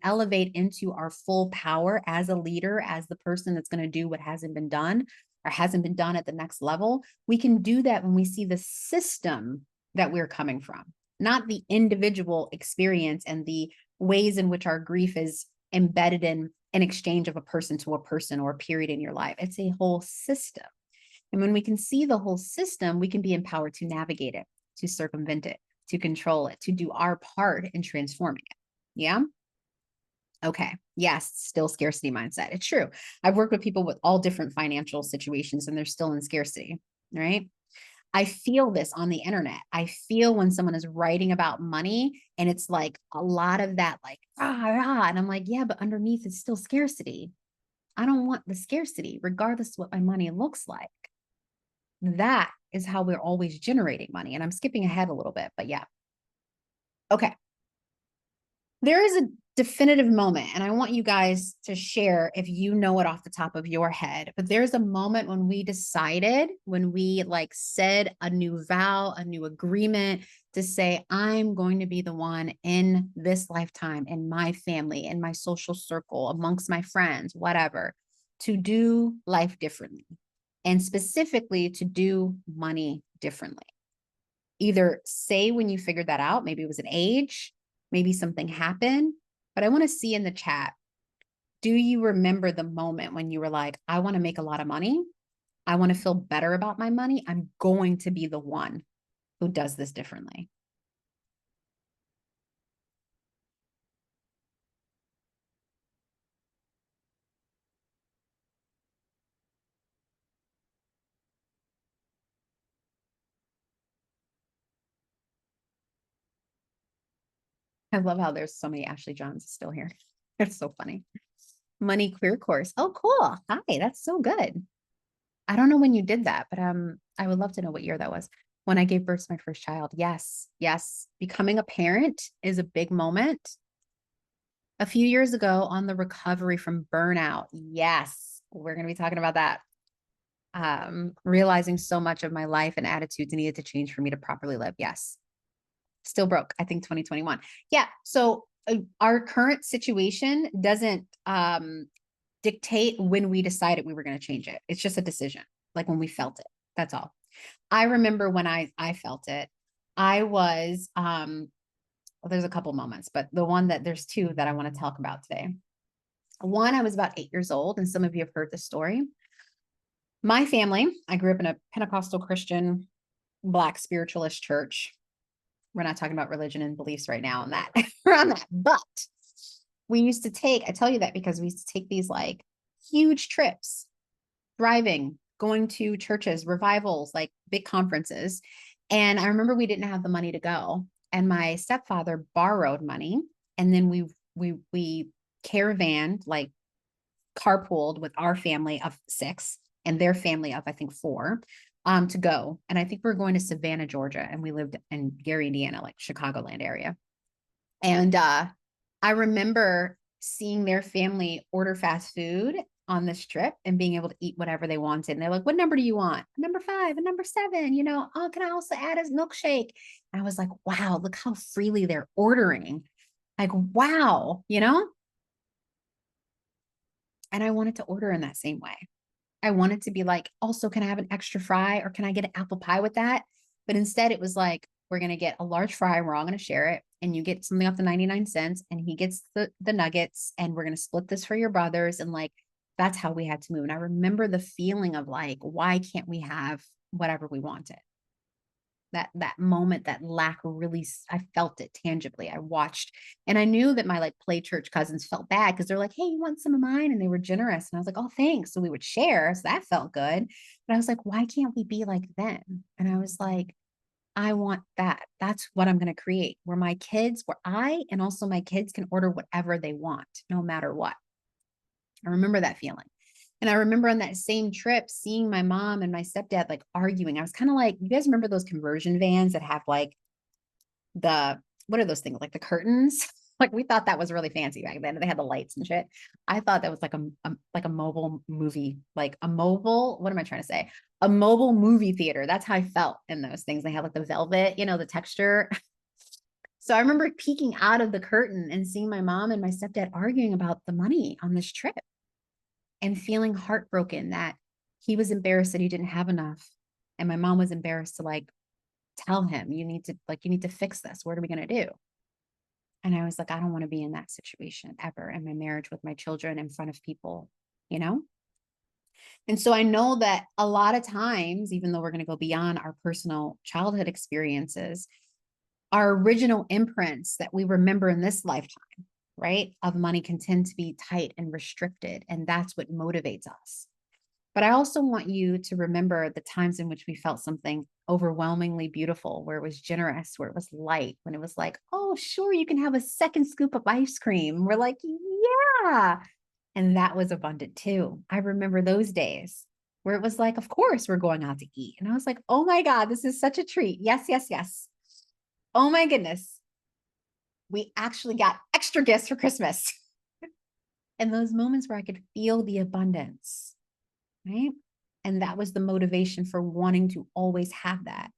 elevate into our full power as a leader, as the person that's going to do what hasn't been done or hasn't been done at the next level. We can do that when we see the system that we're coming from, not the individual experience and the ways in which our grief is embedded in an exchange of a person to a person or a period in your life. It's a whole system. And when we can see the whole system, we can be empowered to navigate it, to circumvent it, to control it, to do our part in transforming it. Yeah. Okay. Yes. Still scarcity mindset. It's true. I've worked with people with all different financial situations and they're still in scarcity, right? I feel this on the internet. I feel when someone is writing about money and it's like a lot of that, like, and I'm like, yeah, but underneath it's still scarcity. I don't want the scarcity, regardless of what my money looks like. That is how we're always generating money. And I'm skipping ahead a little bit, but yeah. Okay. There is a definitive moment, and I want you guys to share if you know it off the top of your head. But there's a moment when we decided, when we like said a new vow, a new agreement to say, I'm going to be the one in this lifetime, in my family, in my social circle, amongst my friends, whatever, to do life differently. And specifically to do money differently. Either say when you figured that out, maybe it was an age, maybe something happened, but I want to see in the chat, do you remember the moment when you were like, I want to make a lot of money. I want to feel better about my money. I'm going to be the one who does this differently. I love how there's so many Ashley Johns still here. It's so funny. Money queer course. Oh, cool. Hi, that's so good. I don't know when you did that, but I would love to know what year that was. When I gave birth to my first child. Yes, yes. Becoming a parent is a big moment. A few years ago on the recovery from burnout. Yes, we're going to be talking about that. Realizing so much of my life and attitudes needed to change for me to properly live. Yes. Still broke, I think 2021. Yeah. So our current situation doesn't dictate when we decided we were going to change it. It's just a decision, like when we felt it. That's all. I remember when I felt it. I was well, there's a couple moments, but there's two that I want to talk about today. One, I was about 8 years old, and some of you have heard the story. My family, I grew up in a Pentecostal Christian Black spiritualist church. We're not talking about religion and beliefs right now on that, around that, but we used to I tell you that because we used to take these like huge trips, driving, going to churches, revivals, like big conferences. And I remember we didn't have the money to go. And my stepfather borrowed money. And then we caravanned, like carpooled with our family of 6 and their family of, I think, 4, to go. And I think we were going to Savannah, Georgia. And we lived in Gary, Indiana, like Chicagoland area. And I remember seeing their family order fast food on this trip and being able to eat whatever they wanted. And they're like, what number do you want? Number 5 and number 7, oh, can I also add a milkshake? And I was like, wow, look how freely they're ordering. Like, wow, And I wanted to order in that same way. I wanted to be like, also, can I have an extra fry or can I get an apple pie with that? But instead it was like, we're going to get a large fry and we're all going to share it. And you get something off the 99 cents and he gets the nuggets and we're going to split this for your brothers. And like, that's how we had to move. And I remember the feeling of like, why can't we have whatever we wanted? That moment, that lack really, I felt it tangibly. I watched and I knew that my like play church cousins felt bad because they're like, hey, you want some of mine? And they were generous. And I was like, oh, thanks. So we would share. So that felt good. But I was like, why can't we be like them? And I was like, I want that. That's what I'm going to create where I and also my kids can order whatever they want, no matter what. I remember that feeling. And I remember on that same trip, seeing my mom and my stepdad like arguing. I was kind of like, you guys remember those conversion vans that have like what are those things? Like the curtains? Like we thought that was really fancy back then. They had the lights and shit. I thought that was like a mobile movie, like what am I trying to say? A mobile movie theater. That's how I felt in those things. They had like the velvet, the texture. So I remember peeking out of the curtain and seeing my mom and my stepdad arguing about the money on this trip and feeling heartbroken that he was embarrassed that he didn't have enough. And my mom was embarrassed to like tell him, you need to fix this. What are we going to do? And I was like, I don't want to be in that situation ever in my marriage with my children in front of people, you know? And so I know that a lot of times, even though we're going to go beyond our personal childhood experiences, our original imprints that we remember in this lifetime, right, of money can tend to be tight and restricted. And that's what motivates us. But I also want you to remember the times in which we felt something overwhelmingly beautiful, where it was generous, where it was light, when it was like, oh, sure, you can have a second scoop of ice cream. We're like, yeah. And that was abundant too. I remember those days where it was like, of course, we're going out to eat. And I was like, oh my God, this is such a treat. Yes, yes, yes. Oh my goodness. We actually got extra gifts for Christmas. And those moments where I could feel the abundance, right? And that was the motivation for wanting to always have that.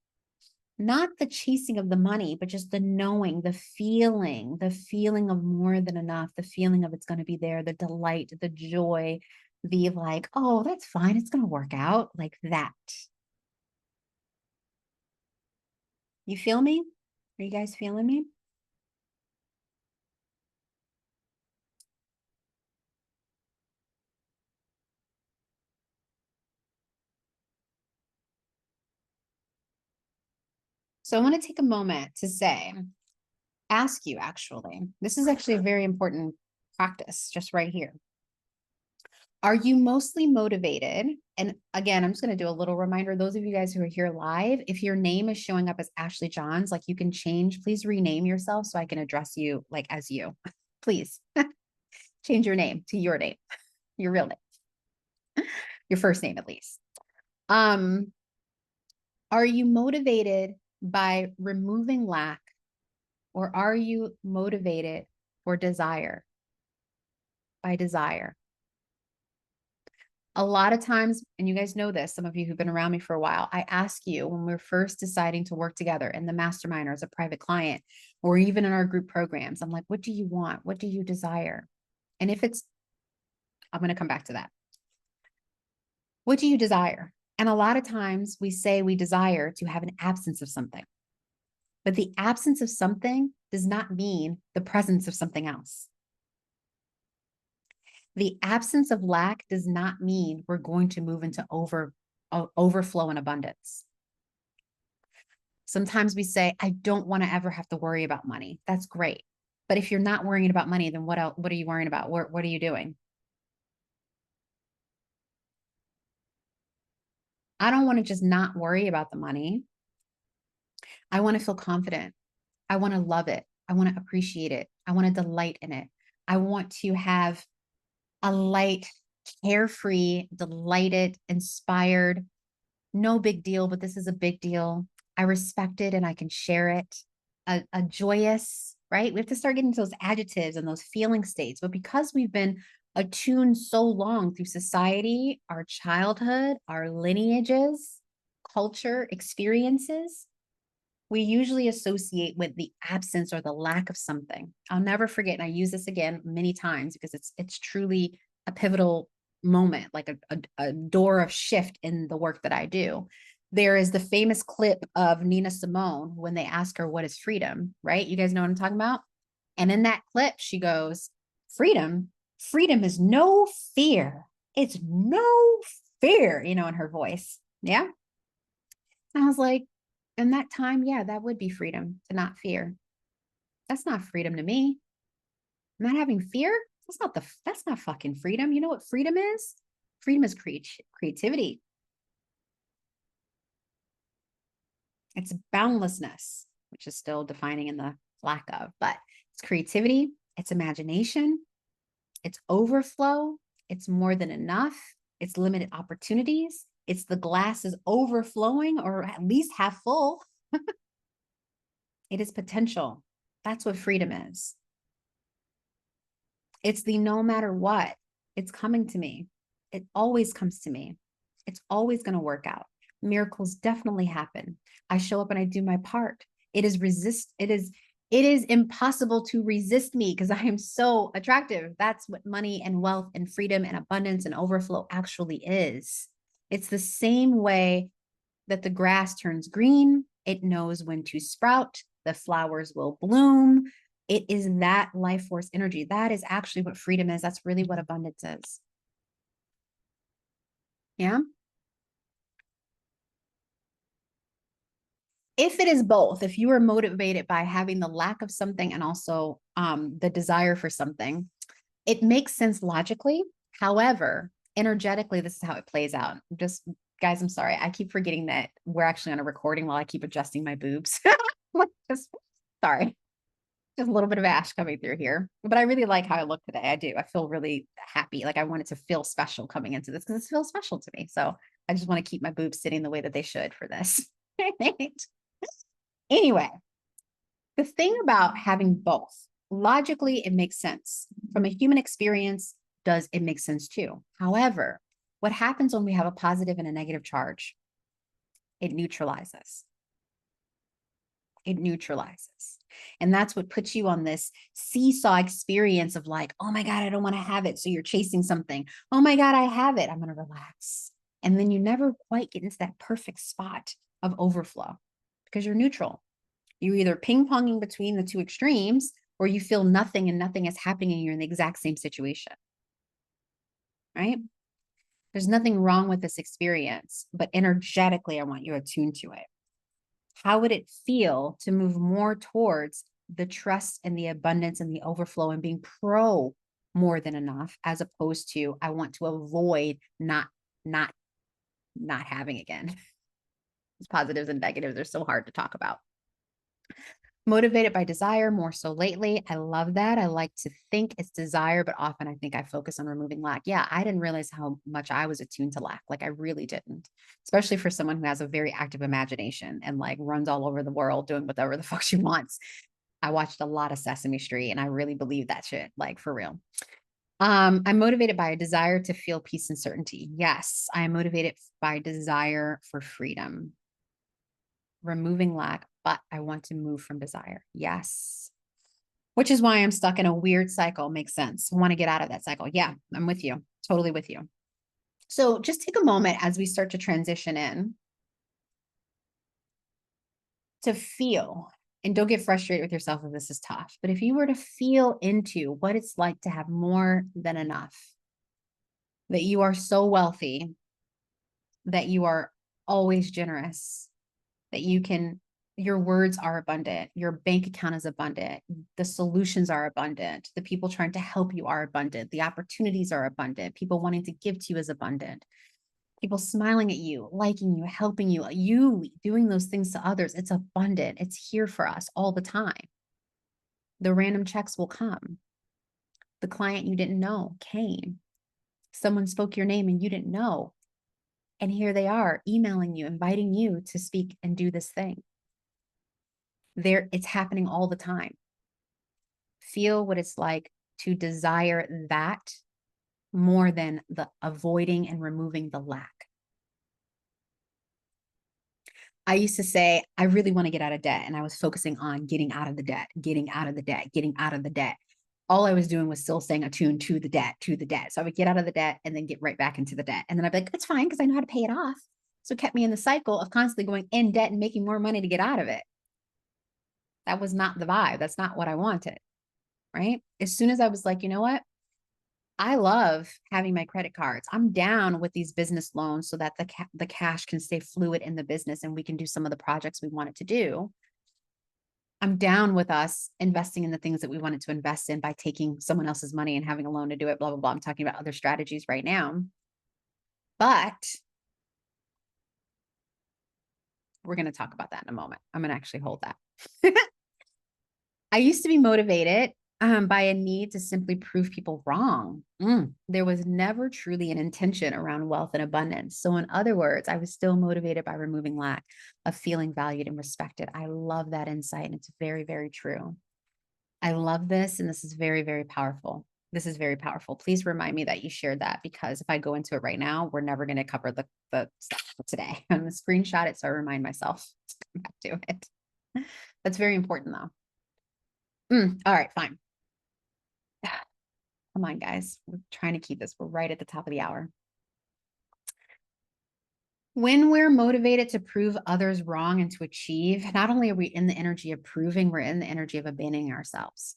Not the chasing of the money, but just the knowing, the feeling of more than enough, the feeling of it's going to be there, the delight, the joy, the like, oh, that's fine. It's going to work out, like that. You feel me? Are you guys feeling me? So I want to take a moment to ask you actually, this is actually a very important practice just right here. Are you mostly motivated? And again, I'm just going to do a little reminder. Those of you guys who are here live, if your name is showing up as Ashley Johns, like you can change, please rename yourself so I can address you like as you. Please change your name to your name, your real name, your first name at least. Are you motivated by removing lack, or are you motivated for desire? By desire. A lot of times, and you guys know this, some of you who've been around me for a while, I ask you when we're first deciding to work together in the mastermind or as a private client, or even in our group programs, I'm like, what do you want? What do you desire? And if it's, I'm going to come back to that. What do you desire? And a lot of times we say we desire to have an absence of something, but the absence of something does not mean the presence of something else. The absence of lack does not mean we're going to move into overflow and abundance. Sometimes we say, I don't want to ever have to worry about money. That's great. But if you're not worrying about money, then what else? What are you worrying about? What are you doing? I don't want to just not worry about the money. I want to feel confident. I want to love it. I want to appreciate it. I want to delight in it. I want to have a light, carefree, delighted, inspired, no big deal, but this is a big deal. I respect it and I can share it. A joyous, right? We have to start getting those adjectives and those feeling states. But because we've been attuned so long through society, our childhood, our lineages, culture, experiences, we usually associate with the absence or the lack of something. I'll never forget, and I use this again many times because it's truly a pivotal moment, like a door of shift in the work that I do. There is the famous clip of Nina Simone when they ask her, what is freedom, right? You guys know what I'm talking about? And in that clip, she goes, freedom is no fear. It's no fear, you know, in her voice. Yeah. And I was like, in that time, yeah, that would be freedom to not fear. That's not freedom to me. Not having fear, that's not fucking freedom. You know what freedom is? Freedom is creativity. It's boundlessness, which is still defining in the lack of, but it's creativity, it's imagination, it's overflow, it's more than enough, it's limited opportunities, it's the glass is overflowing or at least half full. It is potential. That's what freedom is. It's the no matter what, it's coming to me. It always comes to me. It's always going to work out. Miracles definitely happen. I show up and I do my part. It is impossible to resist me because I am so attractive. That's what money and wealth and freedom and abundance and overflow actually is. It's the same way that the grass turns green. It knows when to sprout. The flowers will bloom. It is that life force energy. That is actually what freedom is. That's really what abundance is. Yeah. If it is both, if you are motivated by having the lack of something and also the desire for something, it makes sense logically. However, energetically, this is how it plays out. Just guys, I'm sorry. I keep forgetting that we're actually on a recording while I keep adjusting my boobs. Just sorry. Just a little bit of ash coming through here. But I really like how I look today. I do. I feel really happy. Like I want it to feel special coming into this because it feels special to me. So I just want to keep my boobs sitting the way that they should for this. Anyway, the thing about having both, logically, it makes sense. From a human experience, does it make sense too? However, what happens when we have a positive and a negative charge? It neutralizes. It neutralizes. And that's what puts you on this seesaw experience of like, oh my God, I don't want to have it. So you're chasing something. Oh my God, I have it. I'm going to relax. And then you never quite get into that perfect spot of overflow because you're neutral. You're either ping-ponging between the two extremes or you feel nothing and nothing is happening and you're in the exact same situation, right? There's nothing wrong with this experience, but energetically, I want you attuned to it. How would it feel to move more towards the trust and the abundance and the overflow and being pro more than enough, as opposed to I want to avoid not having again? Positives and negatives are so hard to talk about. Motivated by desire more so lately. I love that. I like to think it's desire, but often I think I focus on removing lack. Yeah, I didn't realize how much I was attuned to lack. Like I really didn't, especially for someone who has a very active imagination and like runs all over the world doing whatever the fuck she wants. I watched a lot of Sesame Street and I really believe that shit, like for real. I'm motivated by a desire to feel peace and certainty. Yes, I am motivated by desire for freedom, removing lack, but I want to move from desire. Yes. Which is why I'm stuck in a weird cycle. Makes sense. I want to get out of that cycle. Yeah, I'm with you. Totally with you. So just take a moment as we start to transition in to feel, and don't get frustrated with yourself if this is tough, but if you were to feel into what it's like to have more than enough, that you are so wealthy, that you are always generous, that you can, your words are abundant, your bank account is abundant, the solutions are abundant, the people trying to help you are abundant, the opportunities are abundant, people wanting to give to you is abundant, people smiling at you, liking you, helping you, you doing those things to others, it's abundant. It's here for us all the time. The random checks will come. The client you didn't know came. Someone spoke your name and you didn't know. And here they are emailing you, inviting you to speak and do this thing. There, it's happening all the time. Feel what it's like to desire that more than the avoiding and removing the lack. I used to say, I really want to get out of debt. And I was focusing on getting out of the debt, getting out of the debt, getting out of the debt. All I was doing was still staying attuned to the debt, to the debt. So I would get out of the debt and then get right back into the debt. And then I'd be like, it's fine because I know how to pay it off. So it kept me in the cycle of constantly going in debt and making more money to get out of it. That was not the vibe. That's not what I wanted. Right. As soon as I was like, you know what? I love having my credit cards. I'm down with these business loans so that the cash can stay fluid in the business and we can do some of the projects we wanted to do. I'm down with us investing in the things that we wanted to invest in by taking someone else's money and having a loan to do it, blah, blah, blah. I'm talking about other strategies right now. But we're going to talk about that in a moment. I'm going to actually hold that. I used to be motivated by a need to simply prove people wrong. There was never truly an intention around wealth and abundance. So, in other words, I was still motivated by removing lack of feeling valued and respected. I love that insight, and it's very, very true. I love this, and this is very, very powerful. This is very powerful. Please remind me that you shared that because if I go into it right now, we're never going to cover the stuff today. I'm going to screenshot it so I remind myself to come back to it. That's very important, though. All right, fine. Come on, guys. We're trying to keep this. We're right at the top of the hour. When we're motivated to prove others wrong and to achieve, not only are we in the energy of proving, we're in the energy of abandoning ourselves.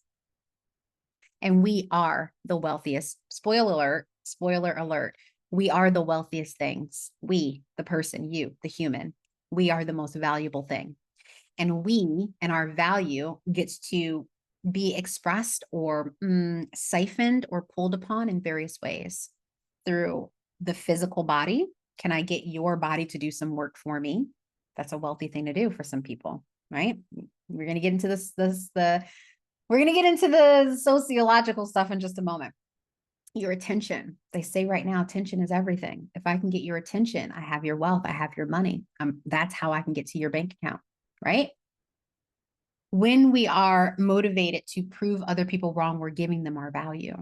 And we are the wealthiest. Spoiler alert. We are the wealthiest things. We, the person, you, the human, we are the most valuable thing. And we and our value gets to be expressed or siphoned or pulled upon in various ways through the physical body. Can I get your body to do some work for me? That's a wealthy thing to do for some people, right? We're going to get into we're going to get into the sociological stuff in just a moment. Your attention. They say right now, attention is everything. If I can get your attention, I have your wealth, I have your money. That's how I can get to your bank account, right? When we are motivated to prove other people wrong, we're giving them our value.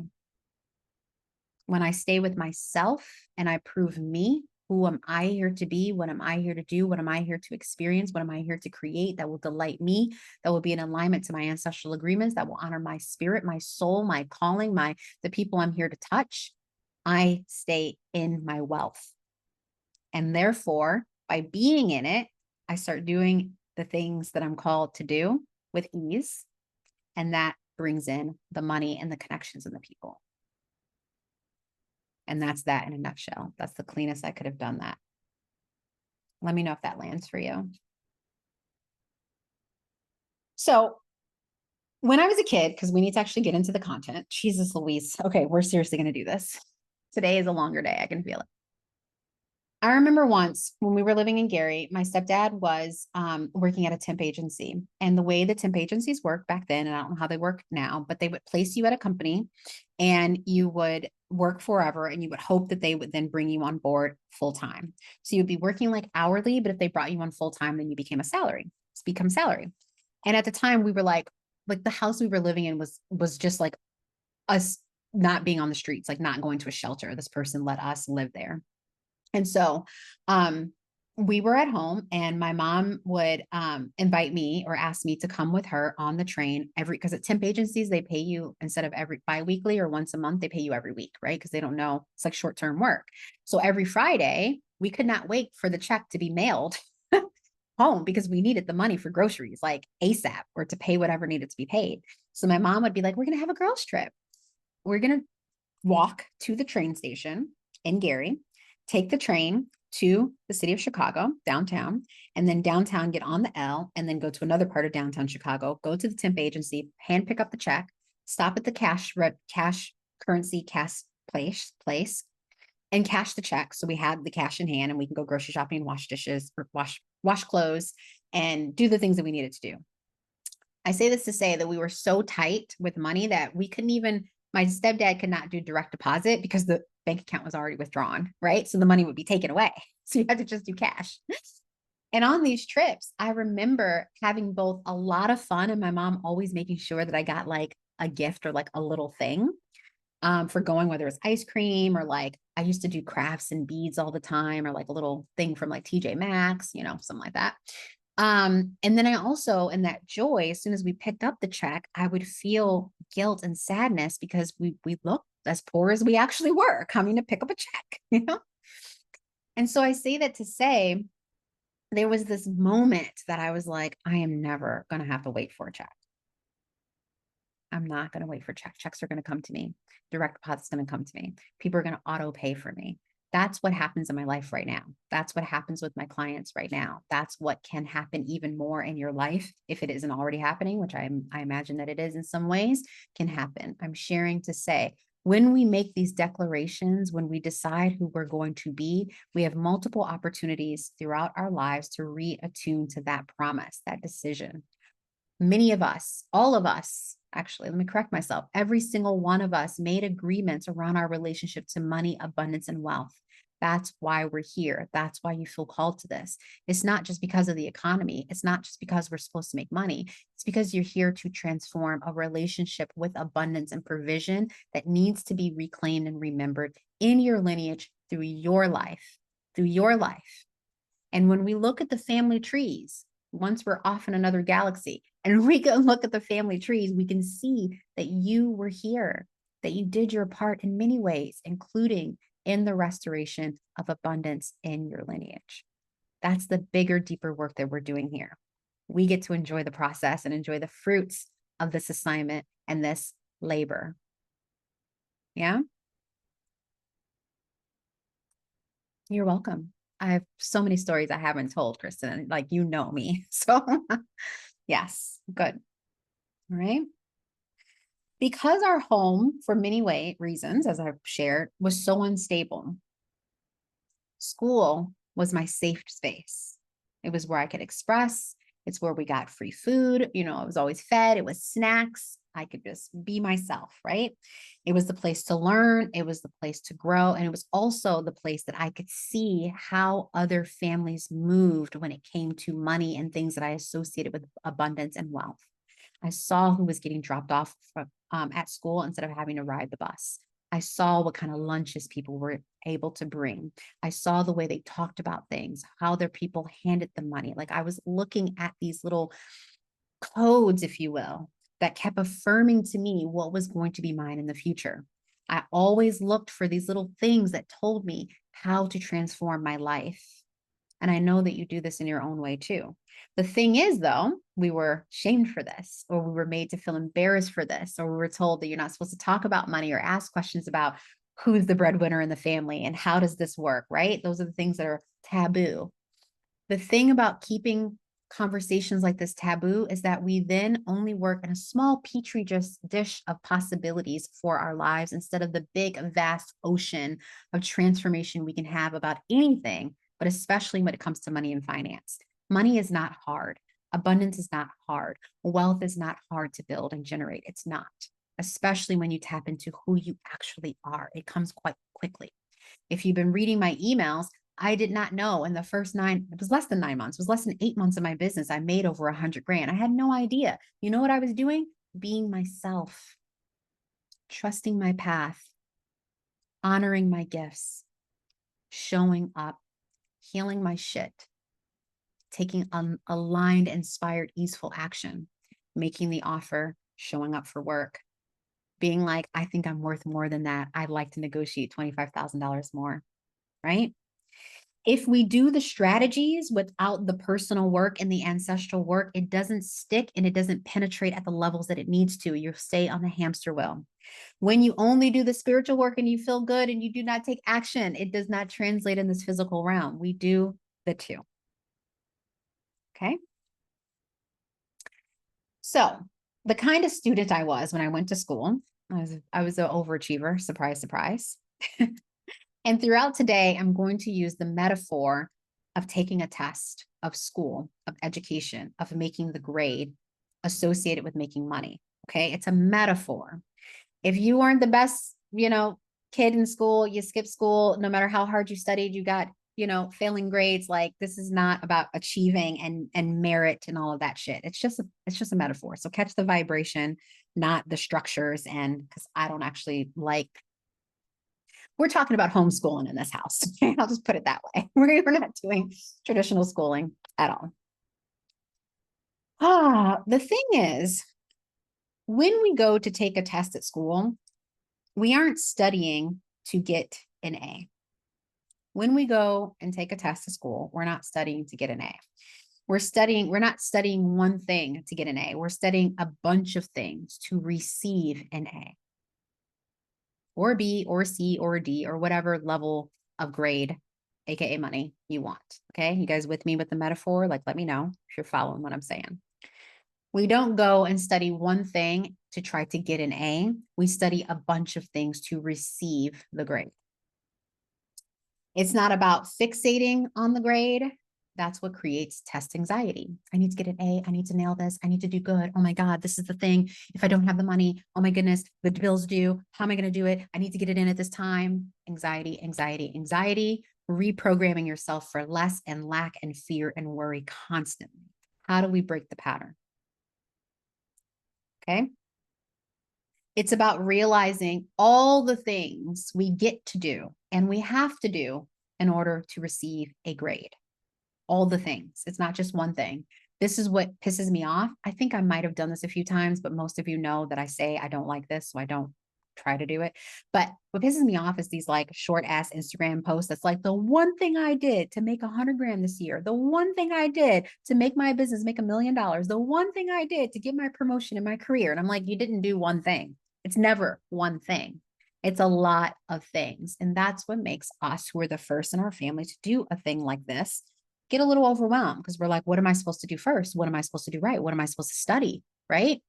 When I stay with myself and I prove me, who am I here to be? What am I here to do? What am I here to experience? What am I here to create that will delight me, that will be in alignment to my ancestral agreements, that will honor my spirit, my soul, my calling, the people I'm here to touch? I stay in my wealth. And therefore, by being in it, I start doing the things that I'm called to do with ease. And that brings in the money and the connections and the people. And that's that in a nutshell. That's the cleanest I could have done that. Let me know if that lands for you. So when I was a kid, because we need to actually get into the content, Jesus Louise. Okay, we're seriously going to do this. Today is a longer day. I can feel it. I remember once when we were living in Gary, my stepdad was working at a temp agency. And the way the temp agencies work back then, and I don't know how they work now, but they would place you at a company and you would work forever and you would hope that they would then bring you on board full time. So you'd be working like hourly, but if they brought you on full time, then you became a salary. It's become salary. And at the time we were like the house we were living in was just like us not being on the streets, like not going to a shelter. This person let us live there. And so we were at home and my mom would invite me or ask me to come with her on the train because at temp agencies, they pay you instead of every biweekly or once a month, they pay you every week, right? Because they don't know, it's like short-term work. So every Friday, we could not wait for the check to be mailed home because we needed the money for groceries like ASAP or to pay whatever needed to be paid. So my mom would be like, we're going to have a girls trip. We're going to walk to the train station in Gary, take the train to the city of Chicago, downtown, and then downtown get on the L and then go to another part of downtown Chicago, go to the temp agency, hand pick up the check, stop at the cash currency cash place and cash the check. So we had the cash in hand and we can go grocery shopping and wash dishes or wash clothes and do the things that we needed to do. I say this to say that we were so tight with money that we couldn't even, my stepdad could not do direct deposit because the bank account was already withdrawn, right? So the money would be taken away. So you had to just do cash. And on these trips, I remember having both a lot of fun and my mom always making sure that I got like a gift or like a little thing for going, whether it's ice cream or like I used to do crafts and beads all the time or like a little thing from like TJ Maxx, something like that. And then I also, in that joy, as soon as we picked up the check, I would feel guilt and sadness because we looked as poor as we actually were coming to pick up a check, And so I say that to say, there was this moment that I was like, I am never going to have to wait for a check. I'm not going to wait for checks. Checks are going to come to me. Direct deposit's going to come to me. People are going to auto pay for me. That's what happens in my life right now. That's what happens with my clients right now. That's what can happen even more in your life if it isn't already happening, which I imagine that it is in some ways, can happen. I'm sharing to say, when we make these declarations, when we decide who we're going to be, we have multiple opportunities throughout our lives to reattune to that promise, that decision. Many of us, all of us, actually, let me correct myself. Every single one of us made agreements around our relationship to money, abundance, and wealth. That's why we're here. That's why you feel called to this. It's not just because of the economy. It's not just because we're supposed to make money. It's because you're here to transform a relationship with abundance and provision that needs to be reclaimed and remembered in your lineage through your life, And when we look at the family trees, once we're off in another galaxy and we go look at the family trees, we can see that you were here, that you did your part in many ways, including in the restoration of abundance in your lineage. That's the bigger, deeper work that we're doing here. We get to enjoy the process and enjoy the fruits of this assignment and this labor. Yeah. You're welcome. I have so many stories I haven't told, Kristen. Like, you know me. So, yes, good. All right. Because our home, for many reasons, as I've shared, was so unstable, school was my safe space. It was where I could express. It's where we got free food. I was always fed. It was snacks. I could just be myself, right? It was the place to learn. It was the place to grow. And it was also the place that I could see how other families moved when it came to money and things that I associated with abundance and wealth. I saw who was getting dropped off at school instead of having to ride the bus. I saw what kind of lunches people were able to bring. I saw the way they talked about things, how their people handed the money. Like, I was looking at these little codes, if you will, that kept affirming to me what was going to be mine in the future. I always looked for these little things that told me how to transform my life. And I know that you do this in your own way too. The thing is, though, we were shamed for this, or we were made to feel embarrassed for this, or we were told that you're not supposed to talk about money or ask questions about who's the breadwinner in the family and how does this work, right? Those are the things that are taboo. The thing about keeping conversations like this taboo is that we then only work in a small petri dish of possibilities for our lives instead of the big, vast ocean of transformation we can have about anything, but especially when it comes to money and finance. Money is not hard. Abundance is not hard. Wealth is not hard to build and generate. It's not, especially when you tap into who you actually are. It comes quite quickly. If you've been reading my emails, I did not know in the first it was less than 9 months, it was less than 8 months of my business, I made over 100 grand. I had no idea. You know what I was doing? Being myself, trusting my path, honoring my gifts, showing up, healing my shit, taking aligned, inspired, easeful action, making the offer, showing up for work, being like, I think I'm worth more than that. I'd like to negotiate $25,000 more, right? If we do the strategies without the personal work and the ancestral work, it doesn't stick and it doesn't penetrate at the levels that it needs to. You'll stay on the hamster wheel. When you only do the spiritual work and you feel good and you do not take action, it does not translate in this physical realm. We do the two. Okay. So the kind of student I was when I went to school, I was an overachiever. Surprise, surprise. And throughout today, I'm going to use the metaphor of taking a test, of school, of education, of making the grade associated with making money. Okay. It's a metaphor. If you weren't the best, kid in school, you skipped school, no matter how hard you studied, you got, failing grades. Like, this is not about achieving and merit and all of that shit. It's just a metaphor. So catch the vibration, not the structures. And because I don't actually like, we're talking about homeschooling in this house. Okay? I'll just put it that way. We're not doing traditional schooling at all. The thing is, when we go to take a test at school, we aren't studying to get an A. When we go and take a test at school, we're not studying to get an A. We're not studying one thing to get an A. We're studying a bunch of things to receive an A or B or C or D or whatever level of grade, AKA money, you want. Okay. You guys with me with the metaphor? Like, let me know if you're following what I'm saying. We don't go and study one thing to try to get an A. We study a bunch of things to receive the grade. It's not about fixating on the grade. That's what creates test anxiety. I need to get an A. I need to nail this. I need to do good. Oh my God, this is the thing. If I don't have the money, oh my goodness, the bill's due. How am I going to do it? I need to get it in at this time. Anxiety, anxiety, anxiety, reprogramming yourself for less and lack and fear and worry constantly. How do we break the pattern? Okay. It's about realizing all the things we get to do and we have to do in order to receive a grade. All the things. It's not just one thing. This is what pisses me off. I think I might have done this a few times, but most of you know that I say I don't like this, so I don't try to do it. But what pisses me off is these like short ass Instagram posts that's like the one thing I did to make 100 grand this year, the one thing I did to make my business make $1 million, the one thing I did to get my promotion in my career. And I'm like, you didn't do one thing. It's never one thing. It's a lot of things. And that's what makes us, who are the first in our family to do a thing like this, get a little overwhelmed because we're like, what am I supposed to do first? What am I supposed to do right? What am I supposed to study? Right?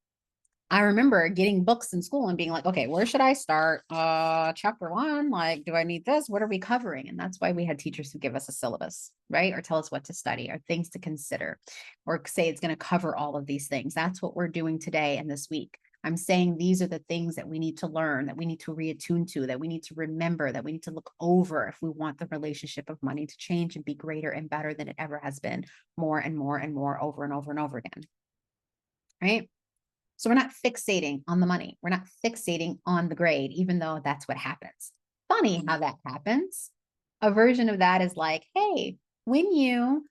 I remember getting books in school and being like, okay, where should I start? Chapter 1, like, do I need this? What are we covering? And that's why we had teachers who give us a syllabus, right? Or tell us what to study or things to consider, or say it's going to cover all of these things. That's what we're doing today and this week. I'm saying these are the things that we need to learn, that we need to reattune to, that we need to remember, that we need to look over if we want the relationship of money to change and be greater and better than it ever has been, more and more and more, over and over and over again, right? So we're not fixating on the money. We're not fixating on the grade, even though that's what happens. Funny how that happens. A version of that is like, hey, when you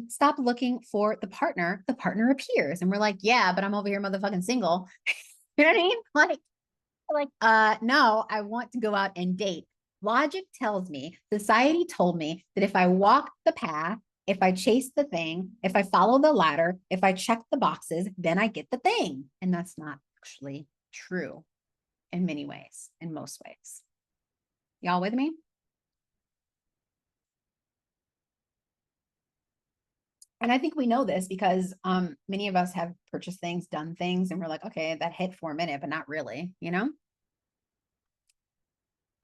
stop looking for the partner appears. And we're like, yeah, but I'm over here motherfucking single. You know what I mean? No, I want to go out and date. Logic tells me, society told me that if I walk the path, if I chase the thing, if I follow the ladder, if I check the boxes, then I get the thing. And that's not actually true in many ways, in most ways. Y'all with me? And I think we know this because many of us have purchased things, done things, and we're like, okay, that hit for a minute, but not really, you know?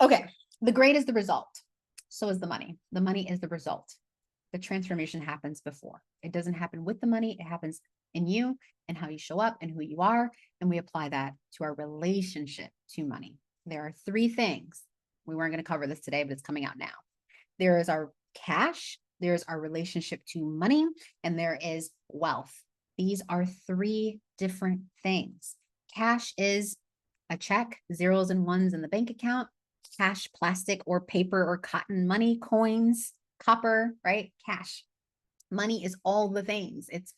Okay, the grade is the result. So is the money. The money is the result. The transformation happens before. It doesn't happen with the money. It happens in you and how you show up and who you are. And we apply that to our relationship to money. There are three things. We weren't going to cover this today, but it's coming out now. There is our cash, there's our relationship to money, and there is wealth. These are three different things. Cash is a check, zeros and ones in the bank account. Cash, plastic or paper or cotton money, coins, copper, right? Cash. Money is all the things. It's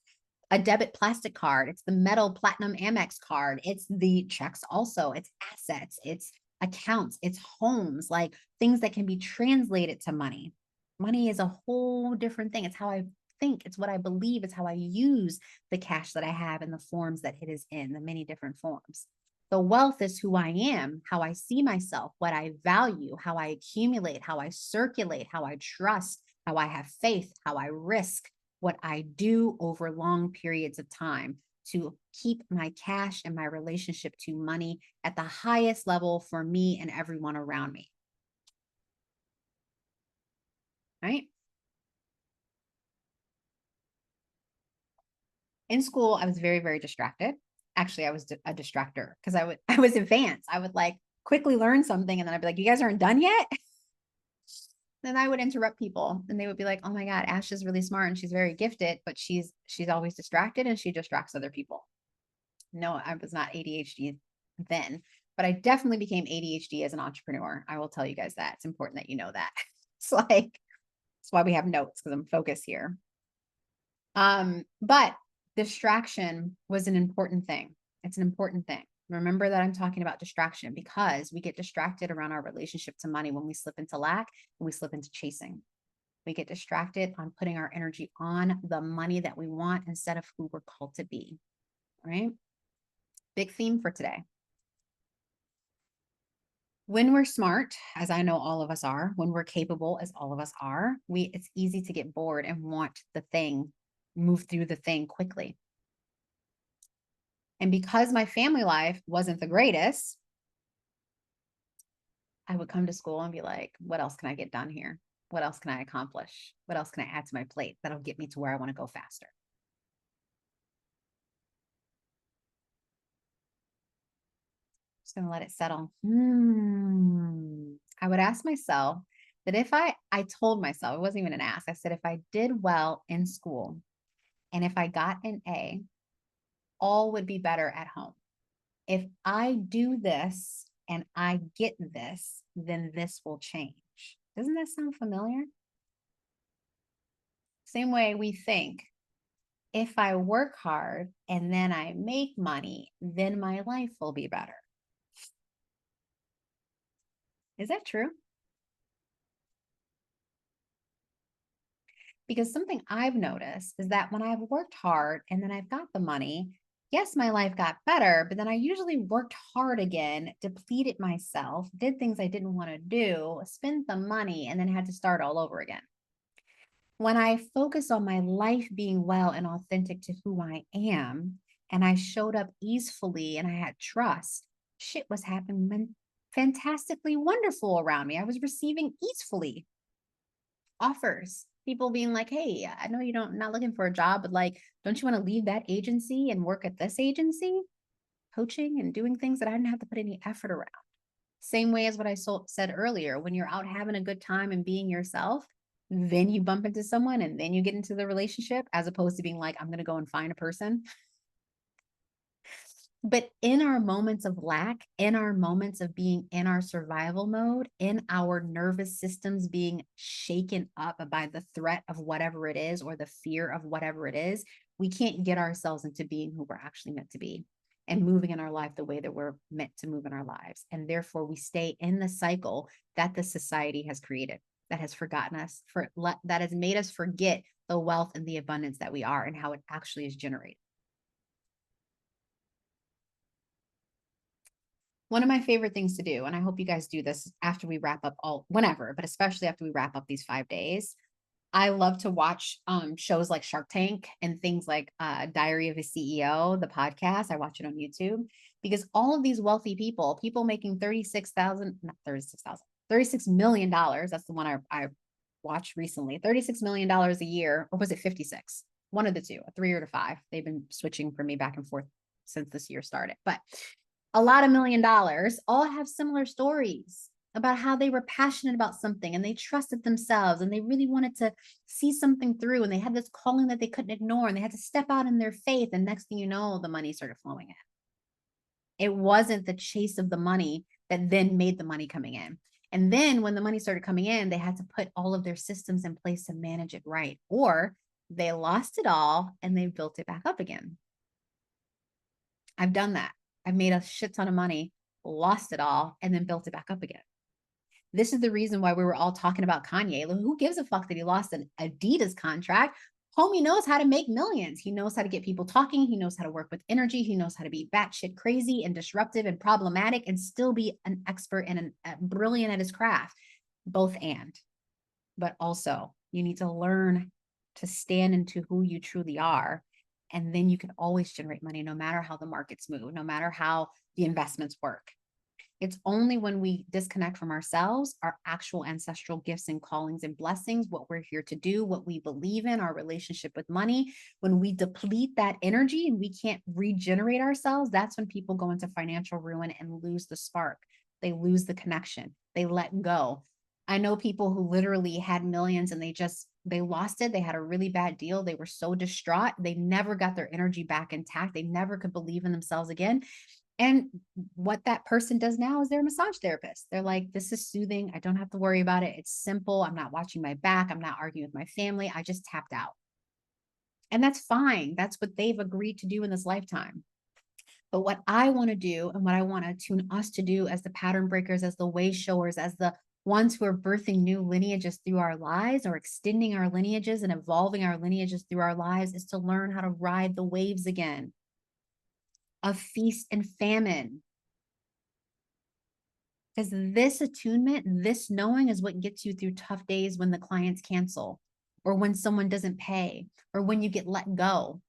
a debit plastic card. It's the metal platinum Amex card. It's the checks also. It's assets. It's accounts. It's homes, like things that can be translated to money. Money is a whole different thing. It's how I think. It's what I believe. It's how I use the cash that I have in the forms that it is in, the many different forms. The wealth is who I am, how I see myself, what I value, how I accumulate, how I circulate, how I trust, how I have faith, how I risk, what I do over long periods of time to keep my cash and my relationship to money at the highest level for me and everyone around me. Right? In school, I was very, very distracted. Actually, I was a distractor because I was advanced. I would like quickly learn something and then I'd be like, you guys aren't done yet? Then I would interrupt people and they would be like, oh my God, Ash is really smart and she's very gifted, but she's always distracted and she distracts other people. No, I was not ADHD then, but I definitely became ADHD as an entrepreneur. I will tell you guys that. It's important that you know that. It's like, that's why we have notes because I'm focused here. But distraction was an important thing. It's an important thing. Remember that I'm talking about distraction because we get distracted around our relationship to money when we slip into lack and we slip into chasing. We get distracted on putting our energy on the money that we want instead of who we're called to be. Right? Big theme for today. When we're smart, as I know all of us are, when we're capable, as all of us are, it's easy to get bored and want the thing, move through the thing quickly. And because my family life wasn't the greatest, I would come to school and be like, what else can I get done here? What else can I accomplish? What else can I add to my plate that'll get me to where I want to go faster? Just going to let it settle. I would ask myself that if I told myself, it wasn't even an ask. I said, if I did well in school and if I got an A, all would be better at home. If I do this and I get this, then this will change. Doesn't that sound familiar? Same way we think, if I work hard and then I make money, then my life will be better. Is that true? Because something I've noticed is that when I've worked hard and then I've got the money, yes, my life got better, but then I usually worked hard again, depleted myself, did things I didn't want to do, spent the money, and then had to start all over again. When I focus on my life being well and authentic to who I am, and I showed up easefully and I had trust, shit was happening fantastically wonderful around me. I was receiving easefully offers, people being like, hey, I know you don't not looking for a job, but like, don't you want to leave that agency and work at this agency, coaching and doing things that I didn't have to put any effort around. Same way as what I said earlier, when you're out having a good time and being yourself, then you bump into someone and then you get into the relationship, as opposed to being like, I'm going to go and find a person. But in our moments of lack, in our moments of being in our survival mode, in our nervous systems being shaken up by the threat of whatever it is or the fear of whatever it is, we can't get ourselves into being who we're actually meant to be and moving in our life the way that we're meant to move in our lives. And therefore, we stay in the cycle that the society has created, that has forgotten us, that has made us forget the wealth and the abundance that we are and how it actually is generated. One of my favorite things to do, and I hope you guys do this after we wrap up whenever, but especially after we wrap up these 5 days, I love to watch shows like Shark Tank and things like Diary of a CEO, the podcast. I watch it on YouTube because all of these wealthy people making 36,000, not 36,000, $36 million. That's the one I watched recently. $36 million a year, or was it 56? One of the two, a 3 or a 5. They've been switching for me back and forth since this year started, but a lot of $1 million all have similar stories about how they were passionate about something and they trusted themselves and they really wanted to see something through and they had this calling that they couldn't ignore and they had to step out in their faith. And next thing you know, the money started flowing in. It wasn't the chase of the money that then made the money coming in. And then when the money started coming in, they had to put all of their systems in place to manage it right, or they lost it all and they built it back up again. I've done that. I've made a shit ton of money, lost it all, and then built it back up again. This is the reason why we were all talking about Kanye. Who gives a fuck that he lost an Adidas contract? Homie knows how to make millions. He knows how to get people talking. He knows how to work with energy. He knows how to be batshit crazy and disruptive and problematic and still be an expert and brilliant at his craft. Both and. But also, you need to learn to stand into who you truly are. And then you can always generate money no matter how the markets move, no matter how the investments work. It's only when we disconnect from ourselves, our actual ancestral gifts and callings and blessings, what we're here to do, what we believe in, our relationship with money, when we deplete that energy and we can't regenerate ourselves, that's when people go into financial ruin and lose the spark. They lose the connection. They let go. I know people who literally had millions and they lost it. They had a really bad deal. They were so distraught. They never got their energy back intact. They never could believe in themselves again. And what that person does now is they're a massage therapist. They're like, this is soothing. I don't have to worry about it. It's simple. I'm not watching my back. I'm not arguing with my family. I just tapped out. And that's fine. That's what they've agreed to do in this lifetime. But what I want to do and what I want to tune us to do as the pattern breakers, as the way showers, as the ones who are birthing new lineages through our lives or extending our lineages and evolving our lineages through our lives, is to learn how to ride the waves again of feast and famine. Because this attunement, this knowing is what gets you through tough days when the clients cancel or when someone doesn't pay or when you get let go.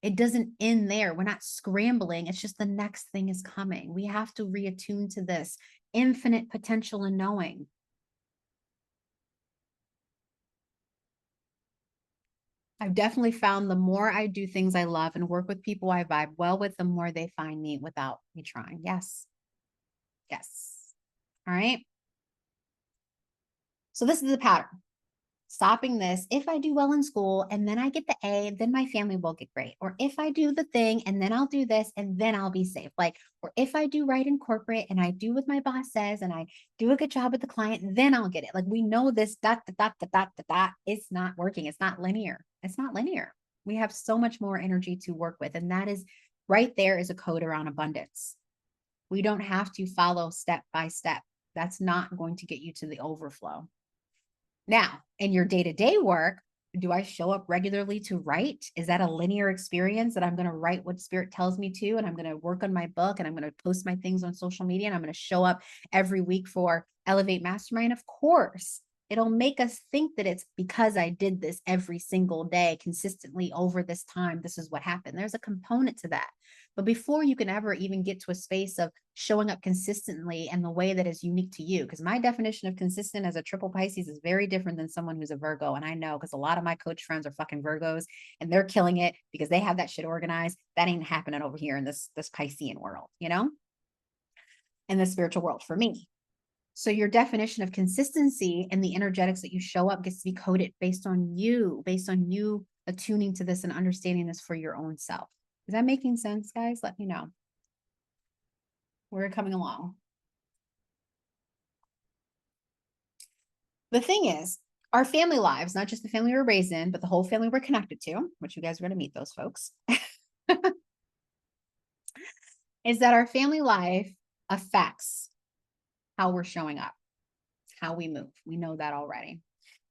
It doesn't end there. We're not scrambling. It's just the next thing is coming. We have to reattune to this infinite potential and knowing. I've definitely found the more I do things I love and work with people I vibe well with, the more they find me without me trying. Yes. Yes. All right. So this is the pattern. Stopping this, if I do well in school and then I get the A, then my family will get great. Or if I do the thing and then I'll do this and then I'll be safe. Like, or if I do right in corporate and I do what my boss says and I do a good job with the client, then I'll get it. Like, we know this it's not working. It's not linear. It's not linear. We have so much more energy to work with. And that is right there is a code around abundance. We don't have to follow step by step. That's not going to get you to the overflow. Now, in your day-to-day work, do I show up regularly to write? Is that a linear experience that I'm going to write what spirit tells me to, and I'm going to work on my book, and I'm going to post my things on social media, and I'm going to show up every week for Elevate Mastermind? Of course. It'll make us think that it's because I did this every single day consistently over this time. This is what happened. There's a component to that. But before you can ever even get to a space of showing up consistently and the way that is unique to you, because my definition of consistent as a triple Pisces is very different than someone who's a Virgo. And I know because a lot of my coach friends are fucking Virgos and they're killing it because they have that shit organized. That ain't happening over here in this Piscean world, you know, in the spiritual world for me. So your definition of consistency and the energetics that you show up gets to be coded based on you attuning to this and understanding this for your own self. Is that making sense, guys? Let me know. We're coming along. The thing is, our family lives, not just the family we're raised in, but the whole family we're connected to, which you guys are going to meet those folks, is that our family life affects how we're showing up, how we move. We know that already.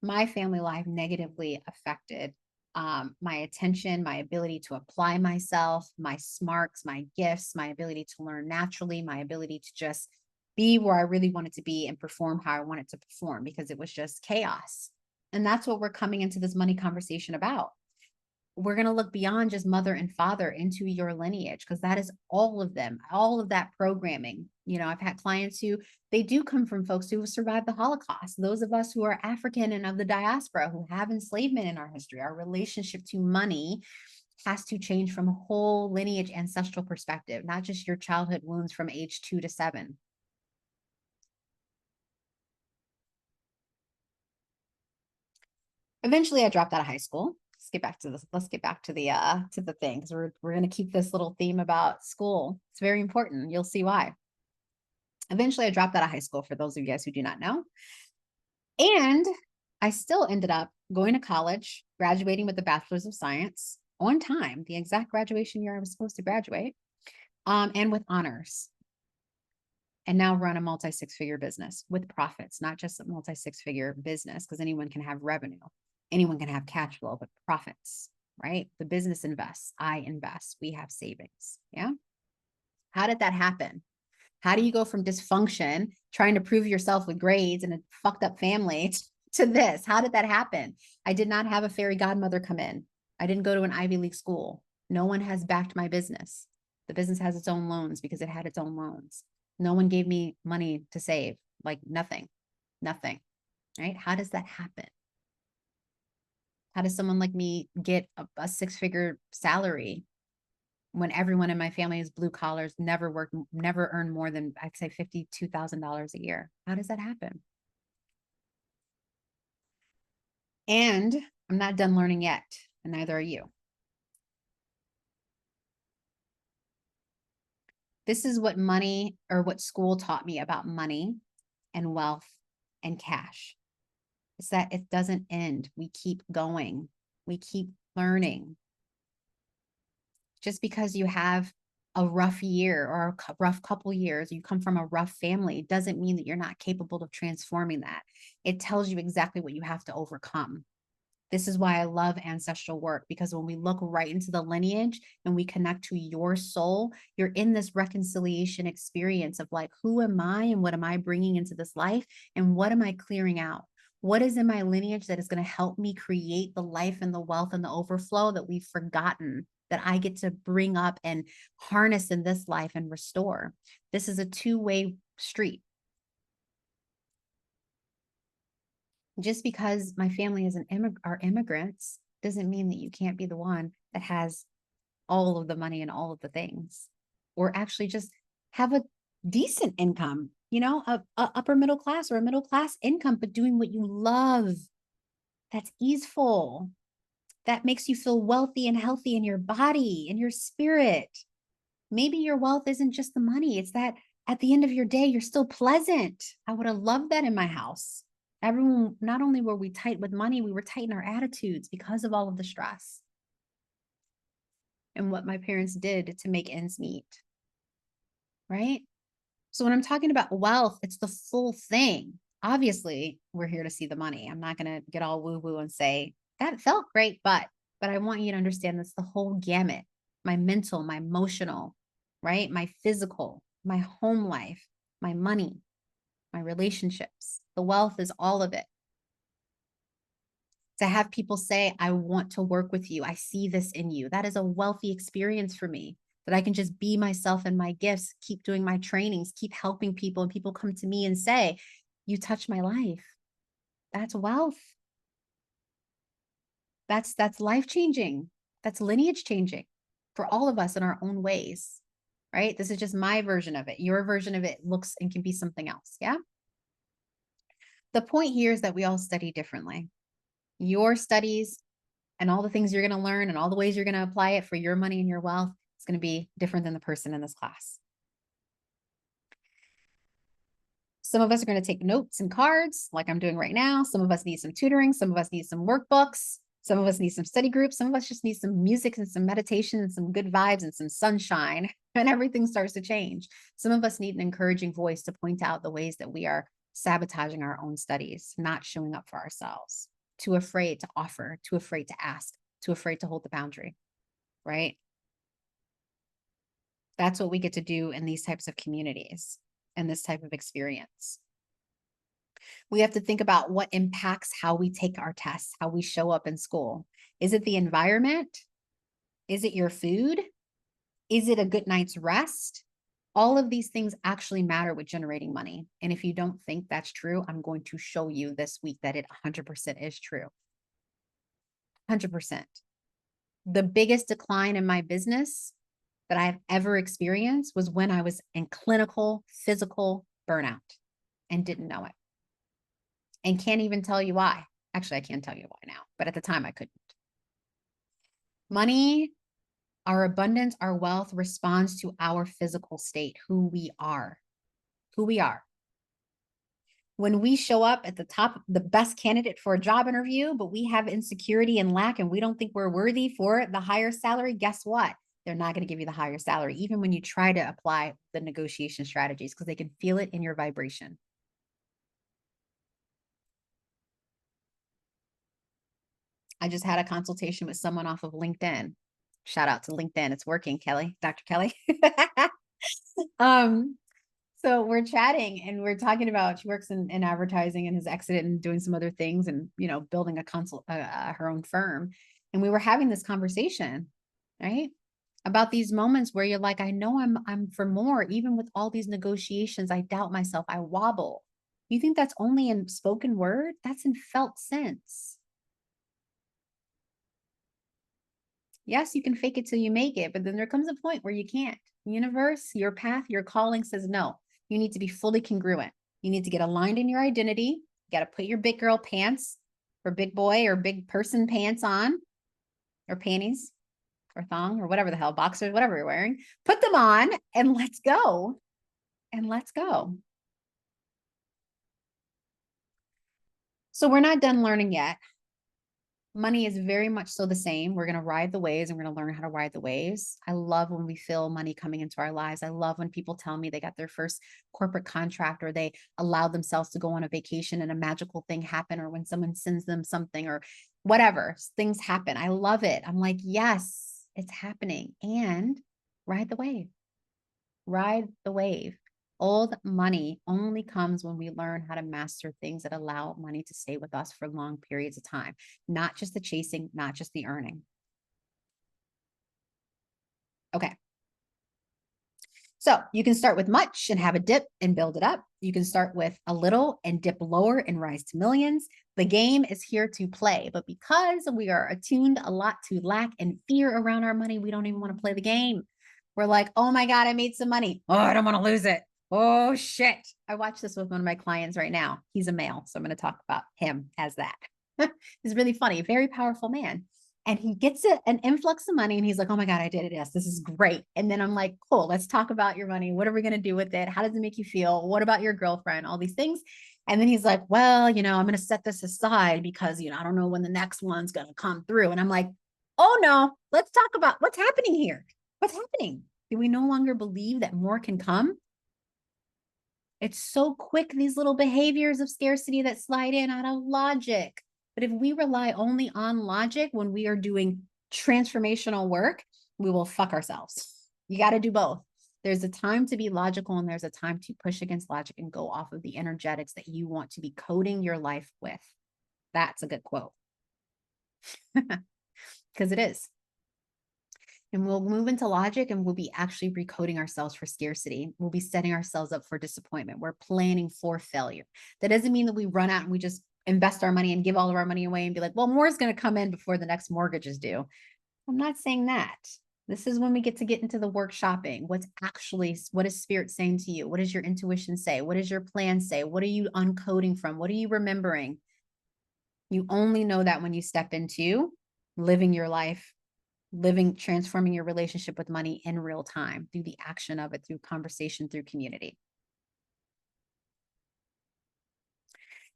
My family life negatively affected my attention, my ability to apply myself, my smarts, my gifts, my ability to learn naturally, my ability to just be where I really wanted to be and perform how I wanted to perform, because it was just chaos. And that's what we're coming into this money conversation about. We're going to look beyond just mother and father into your lineage, because that is all of them, all of that programming. You know, I've had clients who they do come from folks who have survived the Holocaust. Those of us who are African and of the diaspora who have enslavement in our history, our relationship to money has to change from a whole lineage ancestral perspective, not just your childhood wounds from age 2 to 7. Eventually I dropped out of high school. Let's get back to this. Let's get back to the thing, because we're going to keep this little theme about school. It's very important. You'll see why. Eventually I dropped out of high school, for those of you guys who do not know. And I still ended up going to college, graduating with a bachelor's of science on time, the exact graduation year I was supposed to graduate, and with honors. And now run a multi-six-figure business with profits, not just a multi-six-figure business, because anyone can have revenue. Anyone can have cash flow, but profits, right? The business invests, I invest, we have savings. Yeah. How did that happen? How do you go from dysfunction, trying to prove yourself with grades and a fucked up family, to this? How did that happen? I did not have a fairy godmother come in. I didn't go to an Ivy League school. No one has backed my business. The business has its own loans because it had its own loans. No one gave me money to save, like nothing, right? How does that happen? How does someone like me get a six-figure salary when everyone in my family is blue collars, never worked, never earned more than, I'd say, $52,000 a year? How does that happen? And I'm not done learning yet, and neither are you. This is what money, or what school taught me about money and wealth and cash. It's that it doesn't end. We keep going. We keep learning. Just because you have a rough year or a rough couple years, you come from a rough family, doesn't mean that you're not capable of transforming that. It tells you exactly what you have to overcome. This is why I love ancestral work, because when we look right into the lineage and we connect to your soul, you're in this reconciliation experience of like, who am I and what am I bringing into this life? And what am I clearing out? What is in my lineage that is going to help me create the life and the wealth and the overflow that we've forgotten, that I get to bring up and harness in this life and restore? This is a two-way street. Just because my family is are immigrants doesn't mean that you can't be the one that has all of the money and all of the things, or actually just have a decent income, you know, a upper middle class or a middle class income, but doing what you love. That's easeful. That makes you feel wealthy and healthy in your body, in your spirit. Maybe your wealth isn't just the money. It's that at the end of your day, you're still pleasant. I would have loved that in my house. Everyone, not only were we tight with money, we were tight in our attitudes because of all of the stress and what my parents did to make ends meet, right? So when I'm talking about wealth, it's the full thing. Obviously, we're here to see the money. I'm not going to get all woo woo and say that felt great, but I want you to understand that's the whole gamut. My mental, my emotional, right? My physical, my home life, my money, my relationships. The wealth is all of it. To have people say, I want to work with you. I see this in you. That is a wealthy experience for me, that I can just be myself and my gifts, keep doing my trainings, keep helping people. And people come to me and say, you touch my life. That's wealth. That's life changing. That's lineage changing for all of us in our own ways, right? This is just my version of it. Your version of it looks and can be something else. Yeah. The point here is that we all study differently. Your studies and all the things you're going to learn and all the ways you're going to apply it for your money and your wealth, it's going to be different than the person in this class. Some of us are going to take notes and cards like I'm doing right now. Some of us need some tutoring. Some of us need some workbooks. Some of us need some study groups. Some of us just need some music and some meditation and some good vibes and some sunshine, and everything starts to change. Some of us need an encouraging voice to point out the ways that we are sabotaging our own studies, not showing up for ourselves, too afraid to offer, too afraid to ask, too afraid to hold the boundary, right? That's what we get to do in these types of communities and this type of experience. We have to think about what impacts how we take our tests, how we show up in school. Is it the environment? Is it your food? Is it a good night's rest? All of these things actually matter with generating money. And if you don't think that's true, I'm going to show you this week that it 100% is true. 100%. The biggest decline in my business that I've ever experienced was when I was in clinical physical burnout and didn't know it. And can't even tell you why. Actually, I can tell you why now, but at the time I couldn't. Money, our abundance, our wealth responds to our physical state, who we are, who we are. When we show up at the top, the best candidate for a job interview, but we have insecurity and lack, and we don't think we're worthy for the higher salary, guess what? They're not going to give you the higher salary, even when you try to apply the negotiation strategies, because they can feel it in your vibration. I just had a consultation with someone off of LinkedIn. Shout out to LinkedIn. It's working, Kelly, Dr. Kelly. So we're chatting and we're talking about, she works in advertising and has exited and doing some other things and, building her own firm. And we were having this conversation, right? About these moments where you're like, I know I'm for more, even with all these negotiations, I doubt myself, I wobble. You think that's only in spoken word? That's in felt sense. Yes, you can fake it till you make it, but then there comes a point where you can't. Universe, your path, your calling says no. You need to be fully congruent. You need to get aligned in your identity. You got to put your big girl pants or big boy or big person pants on, or panties or thong or whatever the hell, boxers, whatever you're wearing. Put them on and let's go. And let's go. So we're not done learning yet. Money is very much so the same. We're going to ride the waves and we're going to learn how to ride the waves. I love when we feel money coming into our lives. I love when people tell me they got their first corporate contract or they allowed themselves to go on a vacation and a magical thing happened, or when someone sends them something or whatever, things happen. I love it. I'm like, yes, it's happening. And ride the wave. Ride the wave. Old money only comes when we learn how to master things that allow money to stay with us for long periods of time, not just the chasing, not just the earning. Okay. So you can start with much and have a dip and build it up. You can start with a little and dip lower and rise to millions. The game is here to play, but because we are attuned a lot to lack and fear around our money, we don't even want to play the game. We're like, oh my God, I made some money. Oh, I don't want to lose it. Oh shit. I watched this with one of my clients right now. He's a male, so I'm going to talk about him as that. He's really funny, very powerful man. And he gets an influx of money and he's like, oh my God, I did it. Yes, this is great. And then I'm like, cool, let's talk about your money. What are we going to do with it? How does it make you feel? What about your girlfriend? All these things. And then he's like, well, I'm going to set this aside because, I don't know when the next one's going to come through. And I'm like, oh no, let's talk about what's happening here. What's happening? Do we no longer believe that more can come? It's so quick, these little behaviors of scarcity that slide in out of logic. But if we rely only on logic when we are doing transformational work, we will fuck ourselves. You got to do both. There's a time to be logical and there's a time to push against logic and go off of the energetics that you want to be coding your life with. That's a good quote. Because it is. And we'll move into logic and we'll be actually recoding ourselves for scarcity. We'll be setting ourselves up for disappointment. We're planning for failure. That doesn't mean that we run out and we just invest our money and give all of our money away and be like, well, more is going to come in before the next mortgage is due. I'm not saying that. This is when we get into the workshopping. What is spirit saying to you? What does your intuition say? What does your plan say? What are you uncoding from? What are you remembering? You only know that when you step into living your life, transforming your relationship with money in real time through the action of it, through conversation, through community.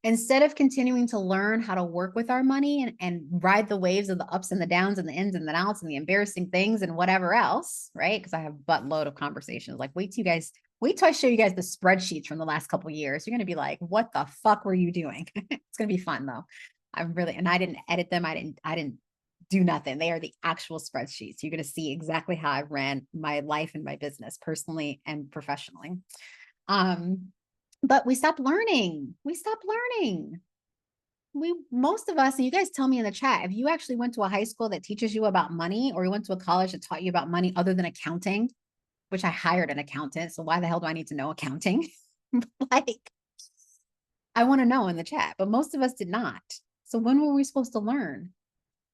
Instead of continuing to learn how to work with our money and ride the waves of the ups and the downs and the ins and the outs and the embarrassing things and whatever else, right? Because I have a buttload of conversations. Like, wait till I show you guys the spreadsheets from the last couple of years. You're going to be like, what the fuck were you doing? It's going to be fun though. I didn't edit them. I didn't do nothing. They are the actual spreadsheets. You're going to see exactly how I ran my life and my business personally and professionally. But we stopped learning. Most of us, and you guys tell me in the chat, if you actually went to a high school that teaches you about money, or you went to a college that taught you about money other than accounting, which I hired an accountant. So why the hell do I need to know accounting? Like, I want to know in the chat, but most of us did not. So when were we supposed to learn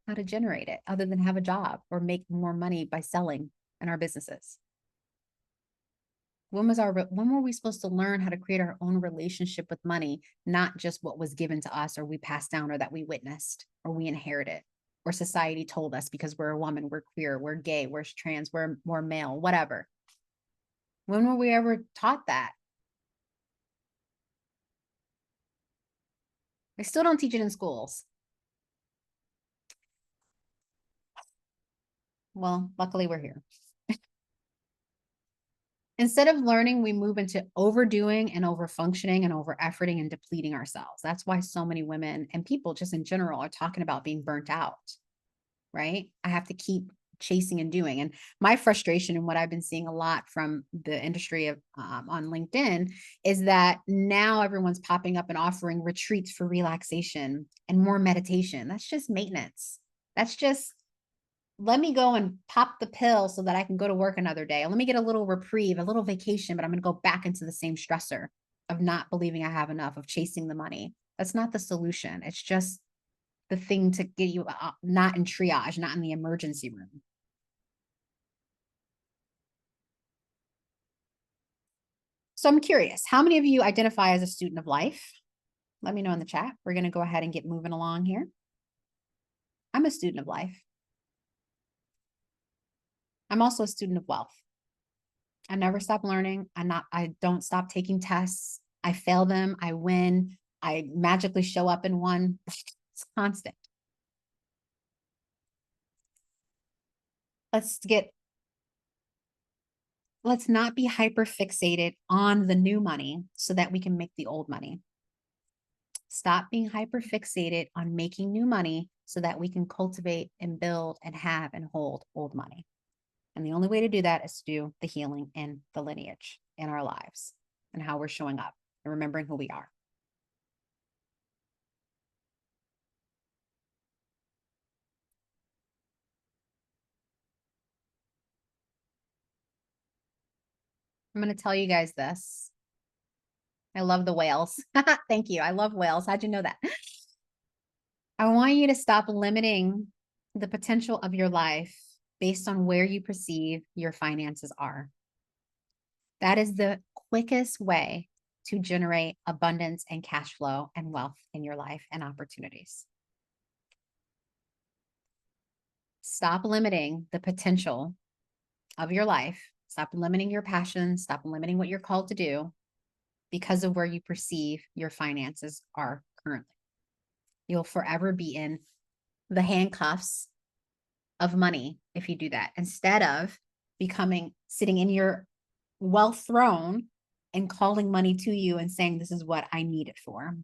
how to generate it other than have a job or make more money by selling in our businesses? When were we supposed to learn how to create our own relationship with money, not just what was given to us or we passed down or that we witnessed or we inherited or society told us because we're a woman, we're queer, we're gay, we're trans, we're male, whatever. When were we ever taught that? They still don't teach it in schools. Well, luckily we're here. Instead of learning, we move into overdoing and over-functioning and over-efforting and depleting ourselves. That's why so many women and people just in general are talking about being burnt out, right? I have to keep chasing and doing. And my frustration and what I've been seeing a lot from the industry of on LinkedIn is that now everyone's popping up and offering retreats for relaxation and more meditation. That's just maintenance. That's just, let me go and pop the pill so that I can go to work another day. Let me get a little reprieve, a little vacation, but I'm going to go back into the same stressor of not believing I have enough, of chasing the money. That's not the solution. It's just the thing to get you not in triage, not in the emergency room. So I'm curious, how many of you identify as a student of life? Let me know in the chat. We're going to go ahead and get moving along here. I'm a student of life. I'm also a student of wealth. I never stop learning. I don't stop taking tests. I fail them. I win. I magically show up in one. It's constant. Let's not be hyper fixated on the new money so that we can make the old money. Stop being hyper fixated on making new money so that we can cultivate and build and have and hold old money. And the only way to do that is to do the healing in the lineage in our lives and how we're showing up and remembering who we are. I'm going to tell you guys this. I love the whales. Thank you. I love whales. How'd you know that? I want you to stop limiting the potential of your life based on where you perceive your finances are. That is the quickest way to generate abundance and cash flow and wealth in your life and opportunities. Stop limiting the potential of your life. Stop limiting your passions. Stop limiting what you're called to do because of where you perceive your finances are currently. You'll forever be in the handcuffs of money if you do that, instead of sitting in your wealth throne and calling money to you and saying, this is what I need it for.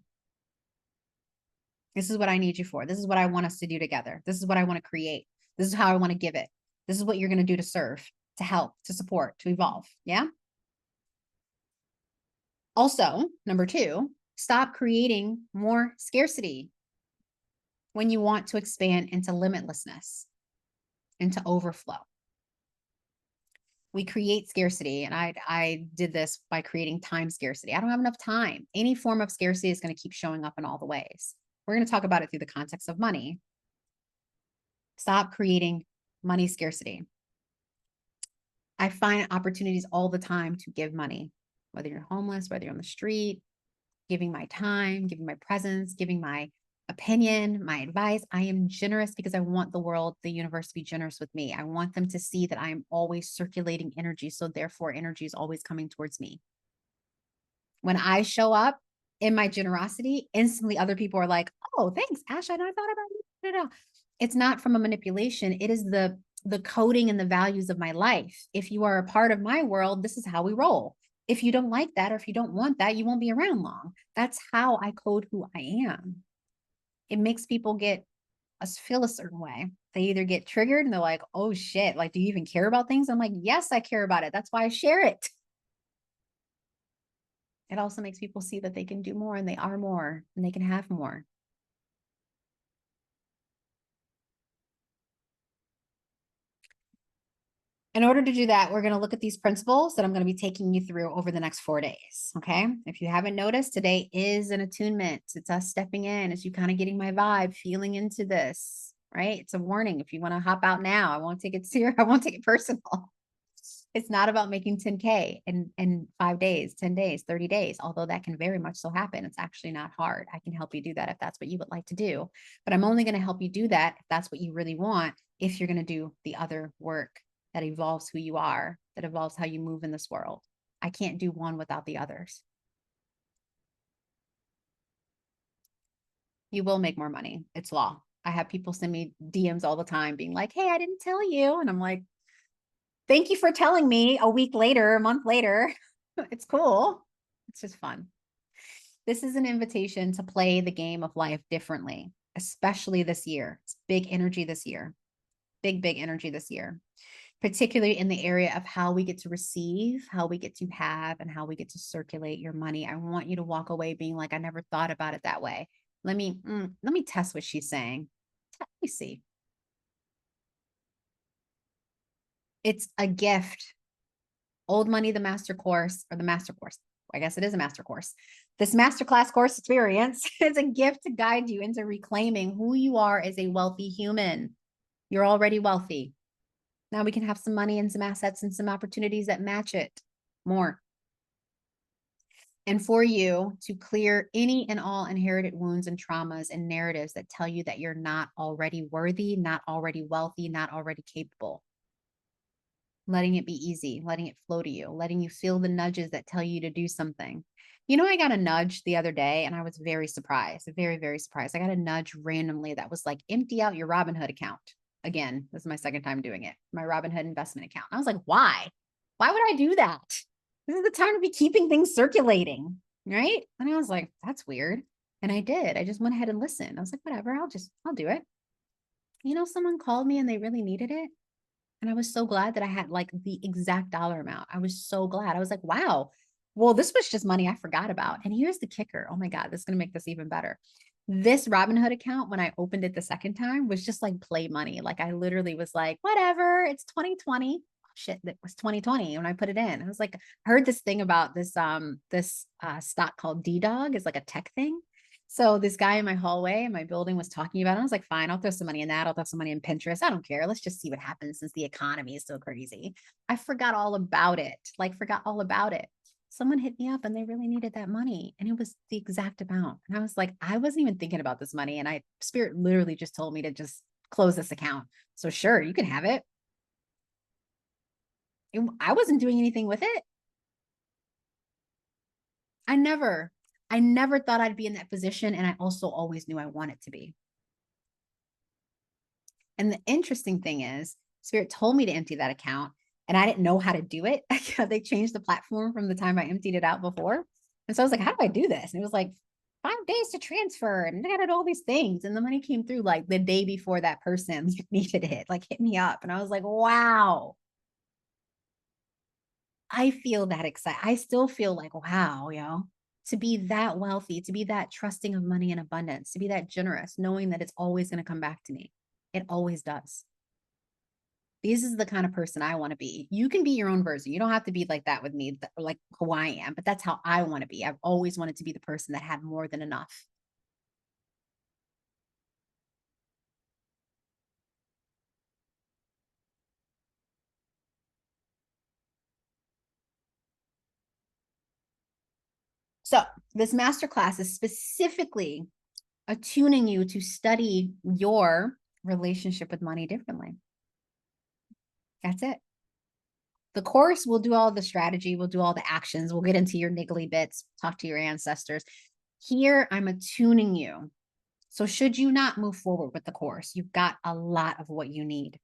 This is what I need you for. This is what I want us to do together. This is what I want to create. This is how I want to give it. This is what you're going to do to serve, to help, to support, to evolve. Yeah. Also, number 2, stop creating more scarcity when you want to expand into limitlessness, into overflow. We create scarcity, and I did this by creating time scarcity. I don't have enough time. Any form of scarcity is going to keep showing up in all the ways. We're going to talk about it through the context of money. Stop creating money scarcity. I find opportunities all the time to give money, whether you're homeless, whether you're on the street, giving my time, giving my presence, giving my opinion, my advice. I am generous because I want the world, the universe to be generous with me. I want them to see that I am always circulating energy. So therefore, energy is always coming towards me. When I show up in my generosity, instantly other people are like, oh, thanks, Ash. I never thought about it. It's not from a manipulation. It is the coding and the values of my life. If you are a part of my world, this is how we roll. If you don't like that, or if you don't want that, you won't be around long. That's how I code who I am. It makes people get us feel a certain way. They either get triggered and they're like, oh shit, like, do you even care about things? I'm like, yes, I care about it. That's why I share it. It also makes people see that they can do more and they are more and they can have more. In order to do that, we're going to look at these principles that I'm going to be taking you through over the next 4 days. Okay. If you haven't noticed, today is an attunement. It's us stepping in, it's you kind of getting my vibe, feeling into this, right? It's a warning. If you want to hop out now, I won't take it serious. I won't take it personal. It's not about making 10K in 5 days, 10 days, 30 days, although that can very much so happen. It's actually not hard. I can help you do that if that's what you would like to do. But I'm only going to help you do that if that's what you really want, if you're going to do the other work that evolves who you are, that evolves how you move in this world. I can't do one without the others. You will make more money. It's law. I have people send me DMs all the time being like, hey, I didn't tell you. And I'm like, thank you for telling me a week later, a month later. It's cool. It's just fun. This is an invitation to play the game of life differently, especially this year. It's big energy this year. Big energy this year, particularly in the area of how we get to receive, how we get to have, and how we get to circulate your money. I want you to walk away being like, I never thought about it that way. Let me test what she's saying. Let me see. It's a gift. Old Money, the master course, or the master course. I guess it is a master course. This masterclass course experience is a gift to guide you into reclaiming who you are as a wealthy human. You're already wealthy. Now we can have some money and some assets and some opportunities that match it more. And for you to clear any and all inherited wounds and traumas and narratives that tell you that you're not already worthy, not already wealthy, not already capable. Letting it be easy, letting it flow to you, letting you feel the nudges that tell you to do something. You know, I got a nudge the other day and I was very surprised, very surprised. I got a nudge randomly that was like, empty out your Robinhood account. Again, this is my second time doing it, my Robinhood investment account. And I was like, why? Why would I do that? This is the time to be keeping things circulating, right? And I was like, that's weird. And I did. I just went ahead and listened. I was like, whatever, I'll do it. You know, someone called me and they really needed it. And I was so glad that I had like the exact dollar amount. I was so glad. I was like, wow, well, this was just money I forgot about. And here's the kicker. Oh my God, this is going to make this even better. This Robinhood account, when I opened it the second time, was just like play money. Like I literally was like, whatever, it's 2020. Oh, shit, that was 2020 when I put it in. I was like, I heard this thing about this stock called D-Dog, is like a tech thing. So this guy in my hallway in my building was talking about it. I was like, fine, I'll throw some money in that. I'll throw some money in Pinterest. I don't care. Let's just see what happens since the economy is so crazy. I forgot all about it. Forgot all about it. Someone hit me up and they really needed that money. And it was the exact amount. And I was like, I wasn't even thinking about this money. And Spirit literally just told me to just close this account. So sure, you can have it. I wasn't doing anything with it. I never thought I'd be in that position. And I also always knew I wanted to be. And the interesting thing is, Spirit told me to empty that account. and I didn't know how to do it. They changed the platform from the time I emptied it out before. And so I was like, how do I do this? And it was like 5 days to transfer, and I got all these things. And the money came through like the day before that person needed it, like hit me up. And I was like, wow, I feel that excited. I still feel like, wow, to be that wealthy, to be that trusting of money and abundance, to be that generous, knowing that it's always going to come back to me. It always does. This is the kind of person I want to be. You can be your own version. You don't have to be like that with me, like who I am, but that's how I want to be. I've always wanted to be the person that had more than enough. So this masterclass is specifically attuning you to study your relationship with money differently. That's it. The course will do all the strategy, we'll do all the actions, we'll get into your niggly bits, talk to your ancestors. Here, I'm attuning you. So should you not move forward with the course, you've got a lot of what you need.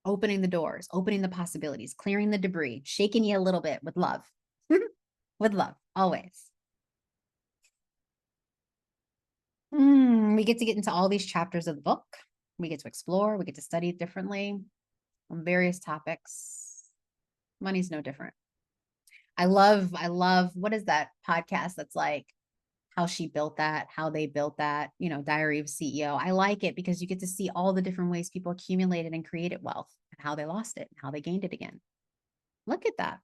Opening the doors, opening the possibilities, clearing the debris, shaking you a little bit with love. With love, always. We get to get into all these chapters of the book. We get to explore, we get to study it differently on various topics. Money's no different. I love, what is that podcast that's like how she built that, how they built that, Diary of CEO. I like it because you get to see all the different ways people accumulated and created wealth and how they lost it and how they gained it again. Look at that.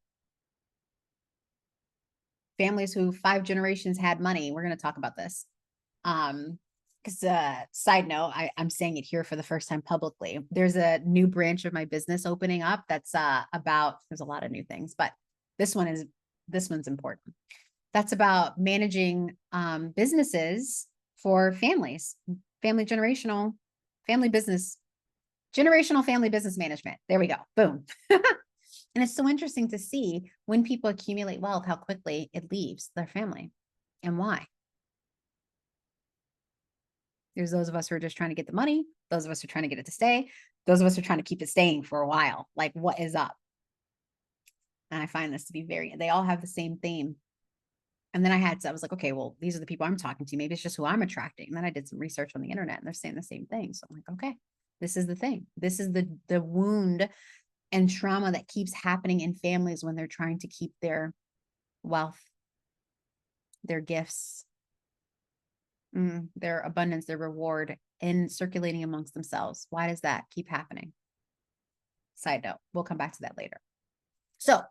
Families who 5 generations had money. We're going to talk about this. Because side note, I'm saying it here for the first time publicly. There's a new branch of my business opening up that's about, there's a lot of new things, but this one's important. That's about managing businesses for families, generational family business management. There we go. Boom. And it's so interesting to see when people accumulate wealth, how quickly it leaves their family and why. There's those of us who are just trying to get the money. Those of us who are trying to get it to stay. Those of us who are trying to keep it staying for a while. Like, what is up? And I find this to be they all have the same theme. And then I was like, okay, well, these are the people I'm talking to. Maybe it's just who I'm attracting. And then I did some research on the internet and they're saying the same thing. So I'm like, okay, this is the thing. This is the wound and trauma that keeps happening in families when they're trying to keep their wealth, their gifts, their abundance, their reward, and circulating amongst themselves. Why does that keep happening? Side note, we'll come back to that later. So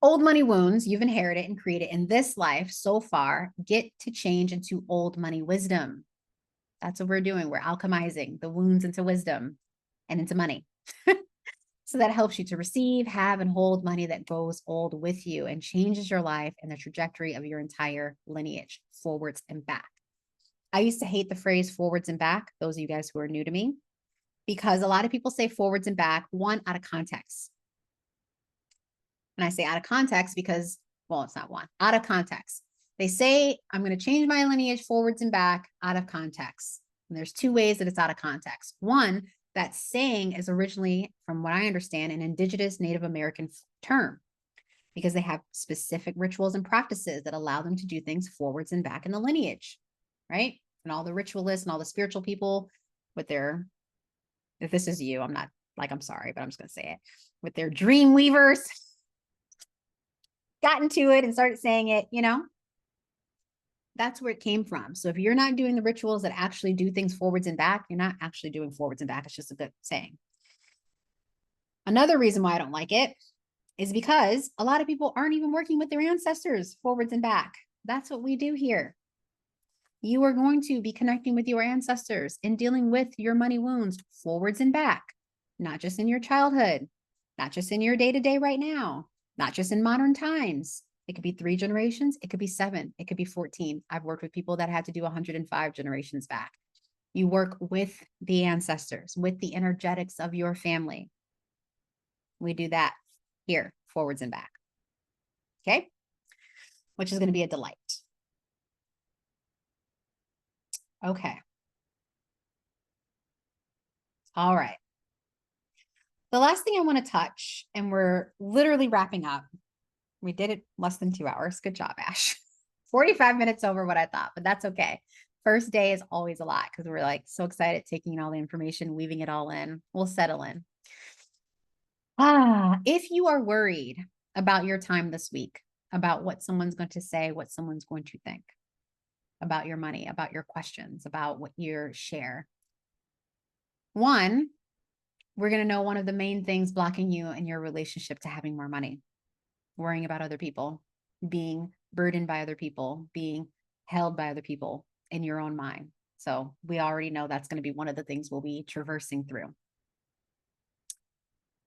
old money wounds you've inherited and created in this life so far get to change into old money wisdom. That's what we're doing. We're alchemizing the wounds into wisdom and into money. So that helps you to receive, have, and hold money that goes old with you and changes your life and the trajectory of your entire lineage, forwards and back. I used to hate the phrase forwards and back, those of you guys who are new to me, because a lot of people say forwards and back, one, out of context. And I say out of context because, well, it's not one, out of context. They say, I'm going to change my lineage forwards and back out of context. And there's 2 ways that it's out of context. One, that saying is originally, from what I understand, an indigenous Native American term because they have specific rituals and practices that allow them to do things forwards and back in the lineage, right? And all the ritualists and all the spiritual people with their, if this is you, I'm not like, I'm sorry, but I'm just going to say it, with their dream weavers, got into it and started saying it, that's where it came from. So if you're not doing the rituals that actually do things forwards and back, you're not actually doing forwards and back. It's just a good saying. Another reason why I don't like it is because a lot of people aren't even working with their ancestors forwards and back. That's what we do here. You are going to be connecting with your ancestors and dealing with your money wounds forwards and back, not just in your childhood, not just in your day-to-day right now, not just in modern times. It could be 3 generations. It could be 7. It could be 14. I've worked with people that had to do 105 generations back. You work with the ancestors, with the energetics of your family. We do that here, forwards and back. Okay? Which is going to be a delight. Okay. All right. The last thing I want to touch, and we're literally wrapping up. We did it less than 2 hours. Good job, Ash. 45 minutes over what I thought, but that's okay. First day is always a lot because we're like so excited taking in all the information, weaving it all in. We'll settle in. If you are worried about your time this week, about what someone's going to say, what someone's going to think about your money, about your questions, about what you share. One, we're going to know one of the main things blocking you in your relationship to having more money: worrying about other people, being burdened by other people, being held by other people in your own mind. So we already know that's going to be one of the things we'll be traversing through.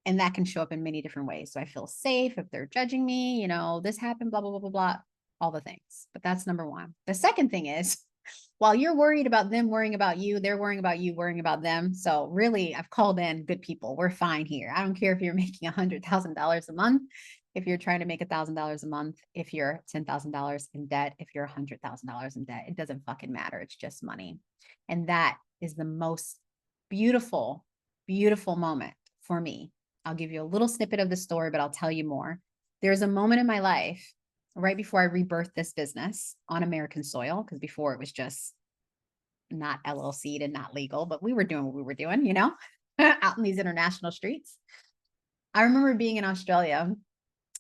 And that can show up in many different ways. So I feel safe if they're judging me, this happened, blah, blah, blah, blah, blah, all the things. But that's number one. The second thing is, while you're worried about them worrying about you, they're worrying about you worrying about them. So really, I've called in good people. We're fine here. I don't care if you're making $100,000 a month, if you're trying to make $1,000 a month, if you're $10,000 in debt, if you're $100,000 in debt, it doesn't fucking matter. It's just money. And that is the most beautiful, beautiful moment for me. I'll give you a little snippet of the story, but I'll tell you more. There's a moment in my life right before I rebirthed this business on American soil, because before it was just not LLC'd and not legal, but we were doing what we were doing, out in these international streets. I remember being in Australia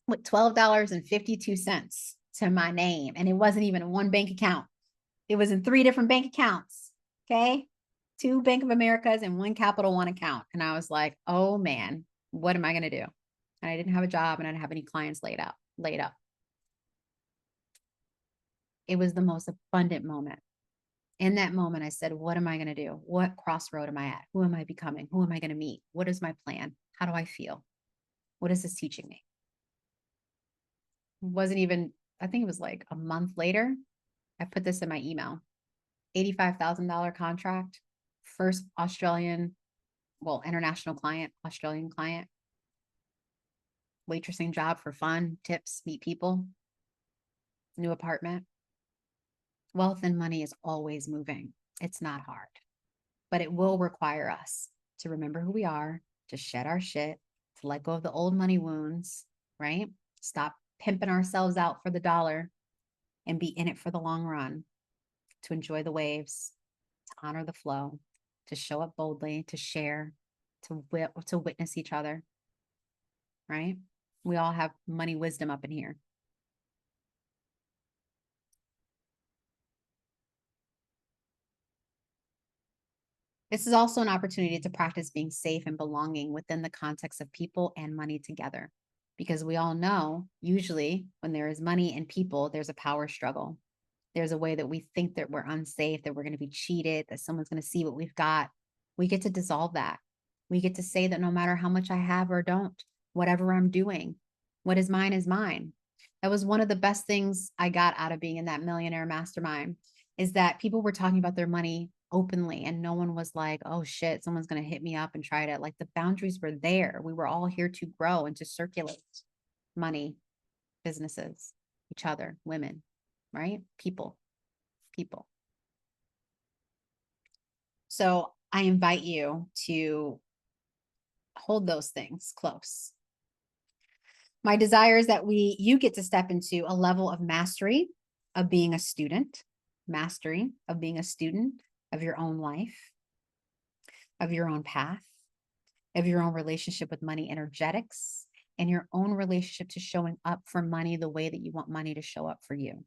with $12.52 to my name, and it wasn't even in one bank account. It was in 3 different bank accounts, okay? 2 Bank of Americas and 1 Capital One account. And I was like, oh man, what am I going to do? And I didn't have a job and I didn't have any clients laid up. It was the most abundant moment. In that moment, I said, what am I going to do? What crossroad am I at? Who am I becoming? Who am I going to meet? What is my plan? How do I feel? What is this teaching me? It wasn't even, I think it was like a month later, I put this in my email. $85,000 contract, first international client, Australian client, waitressing job for fun, tips, meet people, new apartment. Wealth and money is always moving. It's not hard, but it will require us to remember who we are, to shed our shit, to let go of the old money wounds, right? Stop pimping ourselves out for the dollar and be in it for the long run, to enjoy the waves, to honor the flow, to show up boldly, to share, to witness each other, right? We all have money wisdom up in here. This is also an opportunity to practice being safe and belonging within the context of people and money together. Because we all know, usually when there is money and people, there's a power struggle. There's a way that we think that we're unsafe, that we're going to be cheated, that someone's going to see what we've got. We get to dissolve that. We get to say that no matter how much I have or don't, whatever I'm doing, what is mine. That was one of the best things I got out of being in that millionaire mastermind, is that people were talking about their money openly and no one was like, oh shit, someone's going to hit me up and try to, like, the boundaries were there. We were all here to grow and to circulate money, businesses, each other, women, right? People. So I invite you to hold those things close. My desire is that you get to step into a level of mastery of being a student, mastery of being a student of your own life, of your own path, of your own relationship with money energetics, and your own relationship to showing up for money the way that you want money to show up for you.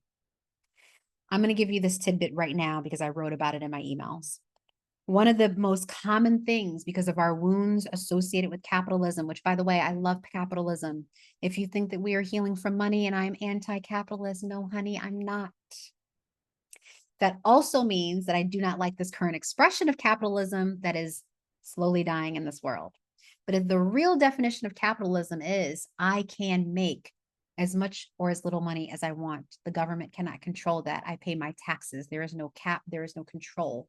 I'm going to give you this tidbit right now because I wrote about it in my emails. One of the most common things, because of our wounds associated with capitalism, which, by the way, I love capitalism. If you think that we are healing from money and I'm anti-capitalist, no, honey, I'm not. That also means that I do not like this current expression of capitalism that is slowly dying in this world. But if the real definition of capitalism is I can make as much or as little money as I want. The government cannot control that. I pay my taxes. There is no cap. There is no control.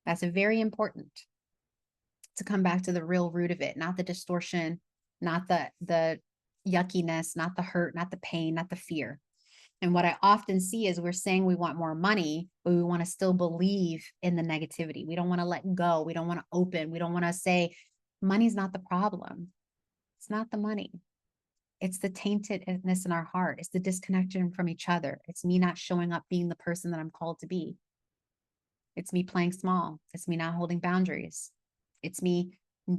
That's very important to come back to the real root of it, not the distortion, not the yuckiness, not the hurt, not the pain, not the fear. And what I often see is we're saying we want more money, but we want to still believe in the negativity. We don't want to let go. We don't want to open. We don't want to say, Money's not the problem. It's not the money. It's the taintedness in our heart. It's the disconnection from each other. It's me not showing up being the person that I'm called to be. It's me playing small. It's me not holding boundaries. It's me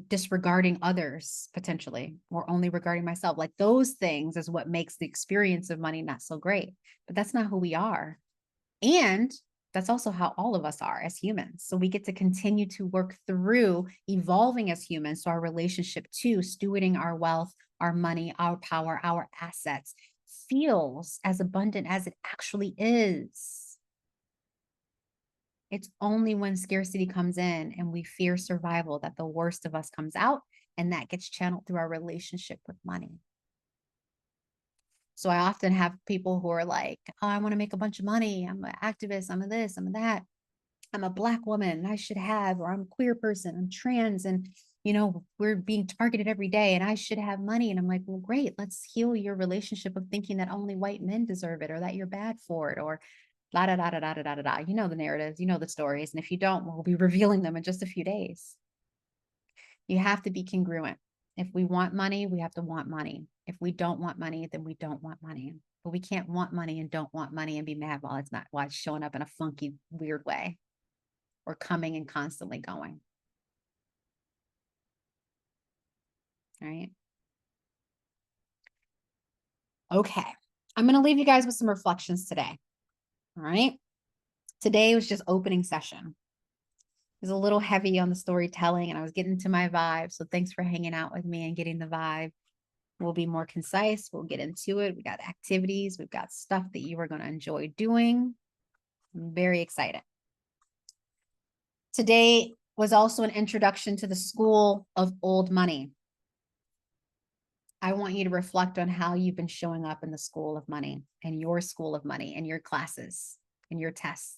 disregarding others potentially, or only regarding myself. Like those things is what makes the experience of money not so great. But that's not who we are. And that's also how all of us are as humans. So we get to continue to work through evolving as humans. So our relationship to stewarding our wealth, our money, our power, our assets feels as abundant as it actually is. It's only when scarcity comes in and we fear survival that the worst of us comes out, and that gets channeled through our relationship with money. So I often have people who are like, oh, I want to make a bunch of money. I'm an activist. I'm a this, I'm a that. I'm a Black woman. I should have, or I'm a queer person. I'm trans. And, we're being targeted every day and I should have money. And I'm like, well, great. Let's heal your relationship of thinking that only white men deserve it or that you're bad for it or da da da da da da da da. You know the narratives, you know the stories. And if you don't, we'll be revealing them in just a few days. You have to be congruent. If we want money, we have to want money. If we don't want money, then we don't want money. But we can't want money and don't want money and be mad while it's showing up in a funky, weird way or coming and constantly going. All right. Okay. I'm going to leave you guys with some reflections today. All right. Today was just opening session. It was a little heavy on the storytelling and I was getting to my vibe. So thanks for hanging out with me and getting the vibe. We'll be more concise. We'll get into it. We got activities. We've got stuff that you are going to enjoy doing. I'm very excited. Today was also an introduction to the school of old money. I want you to reflect on how you've been showing up in the school of money and your school of money and your classes and your tests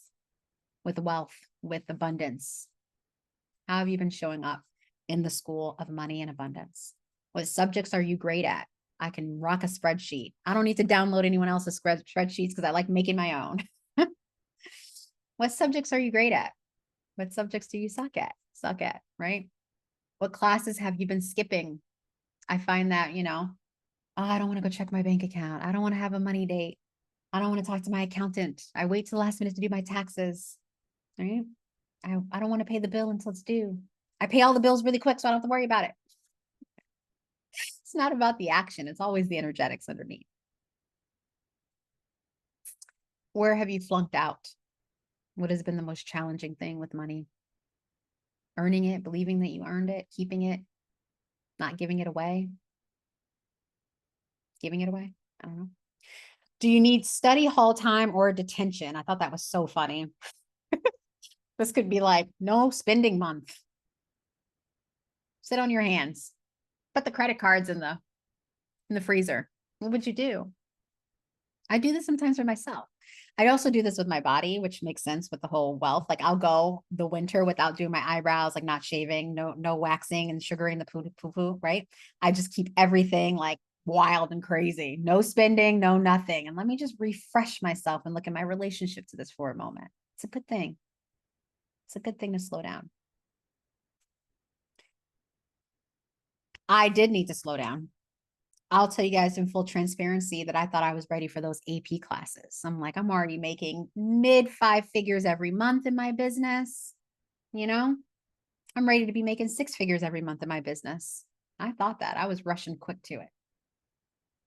with wealth, with abundance. How have you been showing up in the school of money and abundance? What subjects are you great at? I can rock a spreadsheet. I don't need to download anyone else's spreadsheets because I like making my own. What subjects are you great at? What subjects do you suck at, right? What classes have you been skipping? I find that, oh, I don't want to go check my bank account. I don't want to have a money date. I don't want to talk to my accountant. I wait till the last minute to do my taxes, right? I don't want to pay the bill until it's due. I pay all the bills really quick so I don't have to worry about it. It's not about the action. It's always the energetics underneath. Where have you flunked out? What has been the most challenging thing with money? Earning it, believing that you earned it, keeping it, not giving it away, giving it away. I don't know. Do you need study hall time or detention? I thought that was so funny. This could be like no spending month. Sit on your hands. Put the credit cards in the freezer. What would you do? I do this sometimes for myself. I also do this with my body, which makes sense with the whole wealth. Like I'll go the winter without doing my eyebrows, like not shaving, no waxing and sugaring the poo, right? I just keep everything like wild and crazy. No spending, no nothing. And let me just refresh myself and look at my relationship to this for a moment. It's a good thing. It's a good thing to slow down. I did need to slow down. I'll tell you guys in full transparency that I thought I was ready for those AP classes. I'm like, I'm already making mid 5 figures every month in my business. I'm ready to be making 6 figures every month in my business. I thought that. I was rushing quick to it.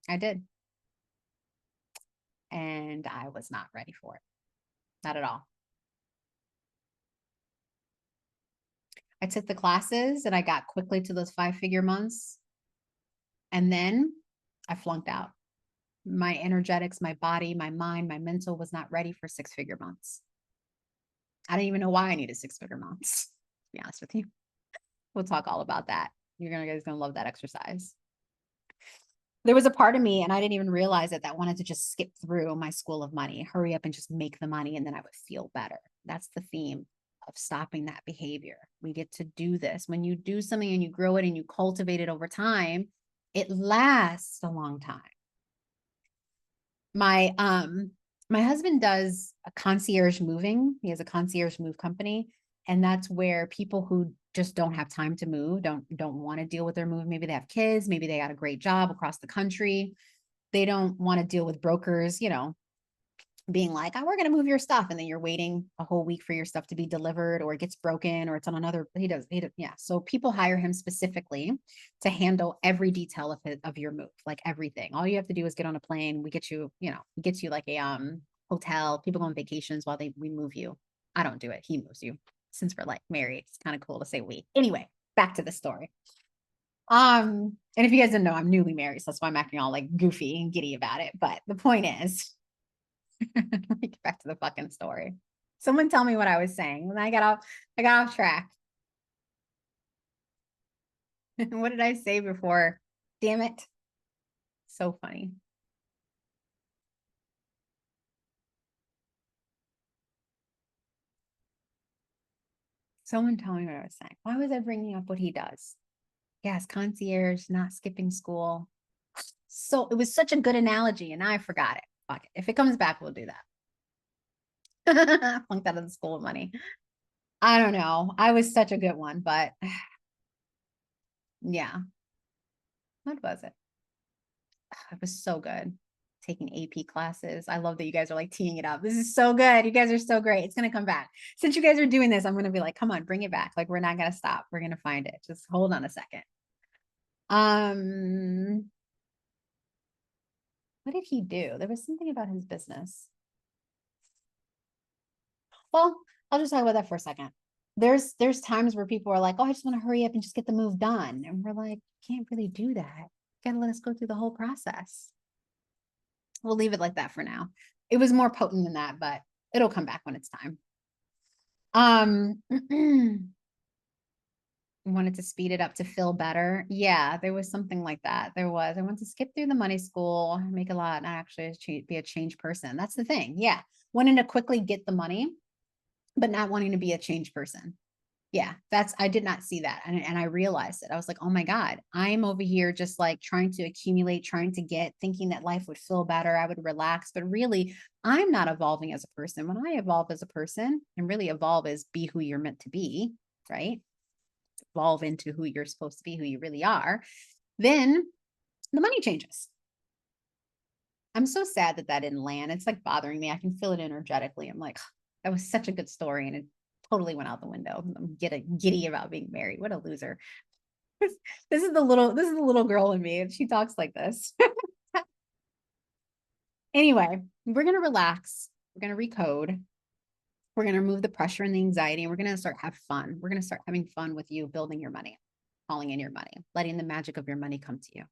I did. And I was not ready for it. Not at all. I took the classes and I got quickly to those 5-figure months. And then I flunked out. My energetics, my body, my mind, my mental was not ready for 6-figure months. I didn't even know why I needed 6-figure months, to be honest with you. We'll talk all about that. You're guys gonna love that exercise. There was a part of me, and I didn't even realize it, that wanted to just skip through my school of money, hurry up and just make the money, and then I would feel better. That's the theme of stopping that behavior. We get to do this. When you do something and you grow it and you cultivate it over time, it lasts a long time. My husband does a concierge moving. He has a concierge move company. And that's where people who just don't have time to move, don't want to deal with their move. Maybe they have kids, maybe they got a great job across the country. They don't want to deal with brokers, being like, oh, we're going to move your stuff. And then you're waiting a whole week for your stuff to be delivered, or it gets broken, or it's on another, he does. Yeah. So people hire him specifically to handle every detail of your move, like everything. All you have to do is get on a plane. We get you, he gets you like a hotel. People go on vacations while we move you. I don't do it. He moves you. Since we're like married, it's kind of cool to say we. Anyway, back to the story. And if you guys didn't know, I'm newly married, so that's why I'm acting all like goofy and giddy about it. But the point is, get back to the fucking story. Someone tell me what I was saying when I got off track. What did I say before? Damn it. So funny. Someone tell me what I was saying. Why was I bringing up what he does? Yes, concierge, not skipping school. So it was such a good analogy, and now I forgot it. Fuck it. If it comes back, we'll do that. Flunked out of the school of money. I don't know. I was such a good one, but yeah. What was it? It was so good. Taking AP classes. I love that you guys are like teeing it up. This is so good. You guys are so great. It's going to come back. Since you guys are doing this, I'm going to be like, come on, bring it back. Like, we're not going to stop. We're going to find it. Just hold on a second. What did he do? There was something about his business. Well, I'll just talk about that for a second. There's times where people are like, oh, I just want to hurry up and just get the move done. And we're like, can't really do that. You gotta let us go through the whole process. We'll leave it like that for now. It was more potent than that, but it'll come back when it's time. Wanted to speed it up to feel better. Yeah, there was something like that. There was. I want to skip through the money school, make a lot, not actually be a change person. That's the thing. Yeah. Wanting to quickly get the money, but not wanting to be a change person. Yeah, I did not see that. And I realized it. I was like, oh my God, I'm over here just like trying to accumulate, trying to get, thinking that life would feel better. I would relax, but really I'm not evolving as a person. When I evolve as a person, and really evolve is be who you're meant to be, right? Evolve into who you're supposed to be, who you really are, then the money changes. I'm so sad that didn't land. It's like bothering me. I can feel it energetically. I'm like, that was such a good story. And it totally went out the window. I'm giddy about being married. What a loser. This is the little girl in me, and she talks like this. Anyway, we're gonna relax. We're gonna recode. We're gonna remove the pressure and the anxiety, and we're gonna start have fun. We're gonna start having fun with you building your money, calling in your money, letting the magic of your money come to you.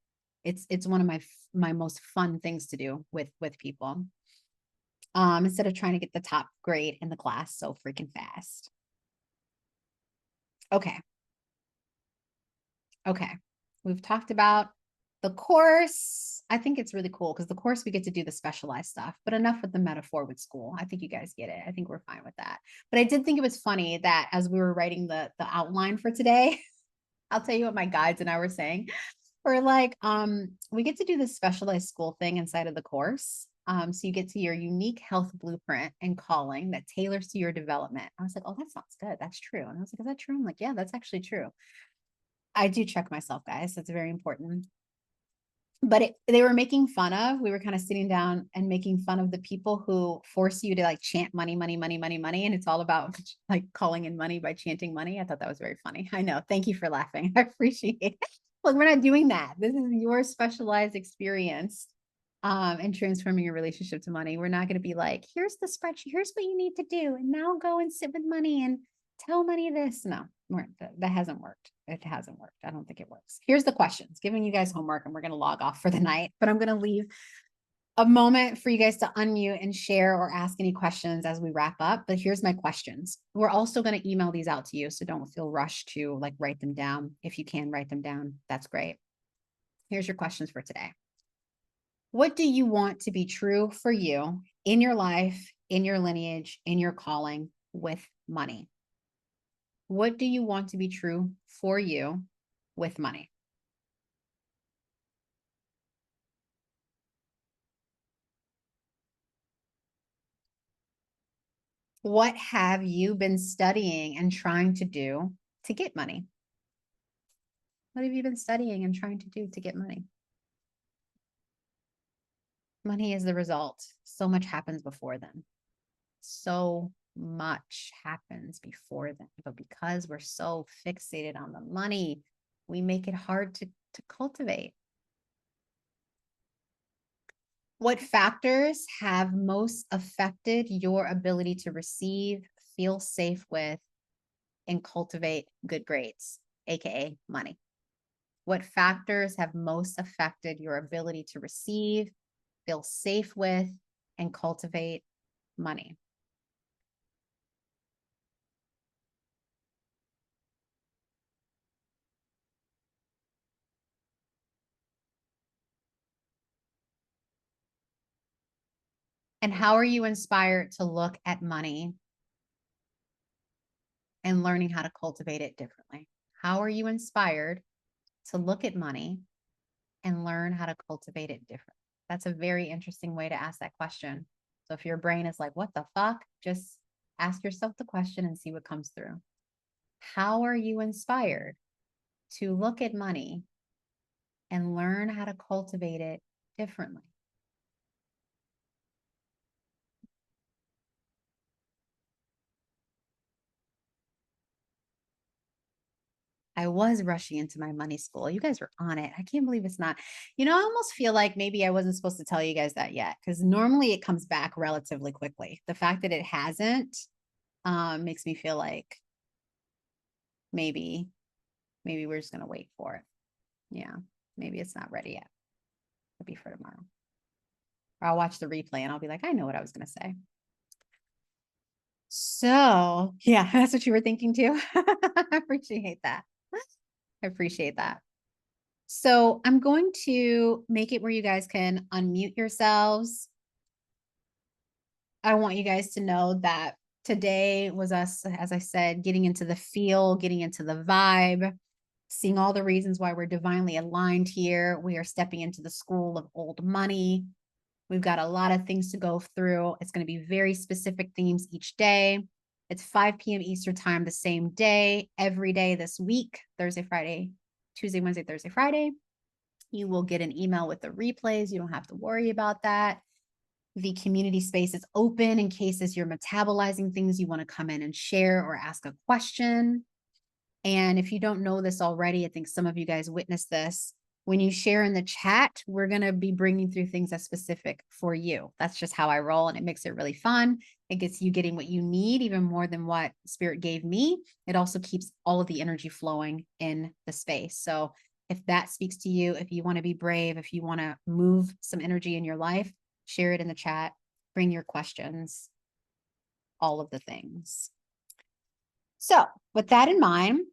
It's one of my most fun things to do with people. Instead of trying to get the top grade in the class so freaking fast. Okay. Okay. We've talked about the course. I think it's really cool because the course we get to do the specialized stuff, but enough with the metaphor with school. I think you guys get it. I think we're fine with that. But I did think it was funny that as we were writing the outline for today, I'll tell you what my guides and I were saying. We're like, we get to do this specialized school thing inside of the course. So you get to your unique health blueprint and calling that tailors to your development. I was like, oh, that sounds good. That's true. And I was like, is that true? I'm like, yeah, that's actually true. I do check myself, guys. That's very important. But they were making fun of, we were kind of sitting down and making fun of the people who force you to like chant money, money, money, money, money. And it's all about like calling in money by chanting money. I thought that was very funny. I know. Thank you for laughing. I appreciate it. Look, we're not doing that. This is your specialized experience and transforming your relationship to money. We're not going to be like, here's the spreadsheet. Here's what you need to do. And now go and sit with money and tell money this. No, that hasn't worked. It hasn't worked. I don't think it works. Here's the questions, giving you guys homework, and we're going to log off for the night, but I'm going to leave a moment for you guys to unmute and share or ask any questions as we wrap up. But here's my questions. We're also going to email these out to you, so don't feel rushed to like write them down. If you can write them down, that's great. Here's your questions for today. What do you want to be true for you in your life, in your lineage, in your calling with money? What do you want to be true for you with money? What have you been studying and trying to do to get money? What have you been studying and trying to do to get money? Money is the result. So much happens before then. So much happens before then. But because we're so fixated on the money, we make it hard to cultivate. What factors have most affected your ability to receive, feel safe with, and cultivate good grades, AKA money? What factors have most affected your ability to receive, feel safe with, and cultivate money? And how are you inspired to look at money and learning how to cultivate it differently? How are you inspired to look at money and learn how to cultivate it differently? That's a very interesting way to ask that question. So if your brain is like, what the fuck? Just ask yourself the question and see what comes through. How are you inspired to look at money and learn how to cultivate it differently? I was rushing into my money school. You guys were on it. I can't believe it's not. I almost feel like maybe I wasn't supposed to tell you guys that yet, because normally it comes back relatively quickly. The fact that it hasn't makes me feel like maybe we're just gonna wait for it. Yeah, maybe it's not ready yet. It'll be for tomorrow. Or I'll watch the replay and I'll be like, I know what I was gonna say. So yeah, that's what you were thinking too. I appreciate that. I appreciate that. So I'm going to make it where you guys can unmute yourselves. I want you guys to know that today was us, as I said, getting into the feel, getting into the vibe, seeing all the reasons why we're divinely aligned here. We are stepping into the school of old money. We've got a lot of things to go through. It's going to be very specific themes each day. It's 5 p.m. Eastern time, the same day, every day this week, Thursday, Friday, Tuesday, Wednesday, Thursday, Friday. You will get an email with the replays. You don't have to worry about that. The community space is open in case as you're metabolizing things, you want to come in and share or ask a question. And if you don't know this already, I think some of you guys witnessed this. When you share in the chat, we're going to be bringing through things that's specific for you. That's just how I roll, and it makes it really fun. It gets you getting what you need even more than what Spirit gave me. It also keeps all of the energy flowing in the space. So if that speaks to you, if you want to be brave, if you want to move some energy in your life, share it in the chat, bring your questions, all of the things. So with that in mind,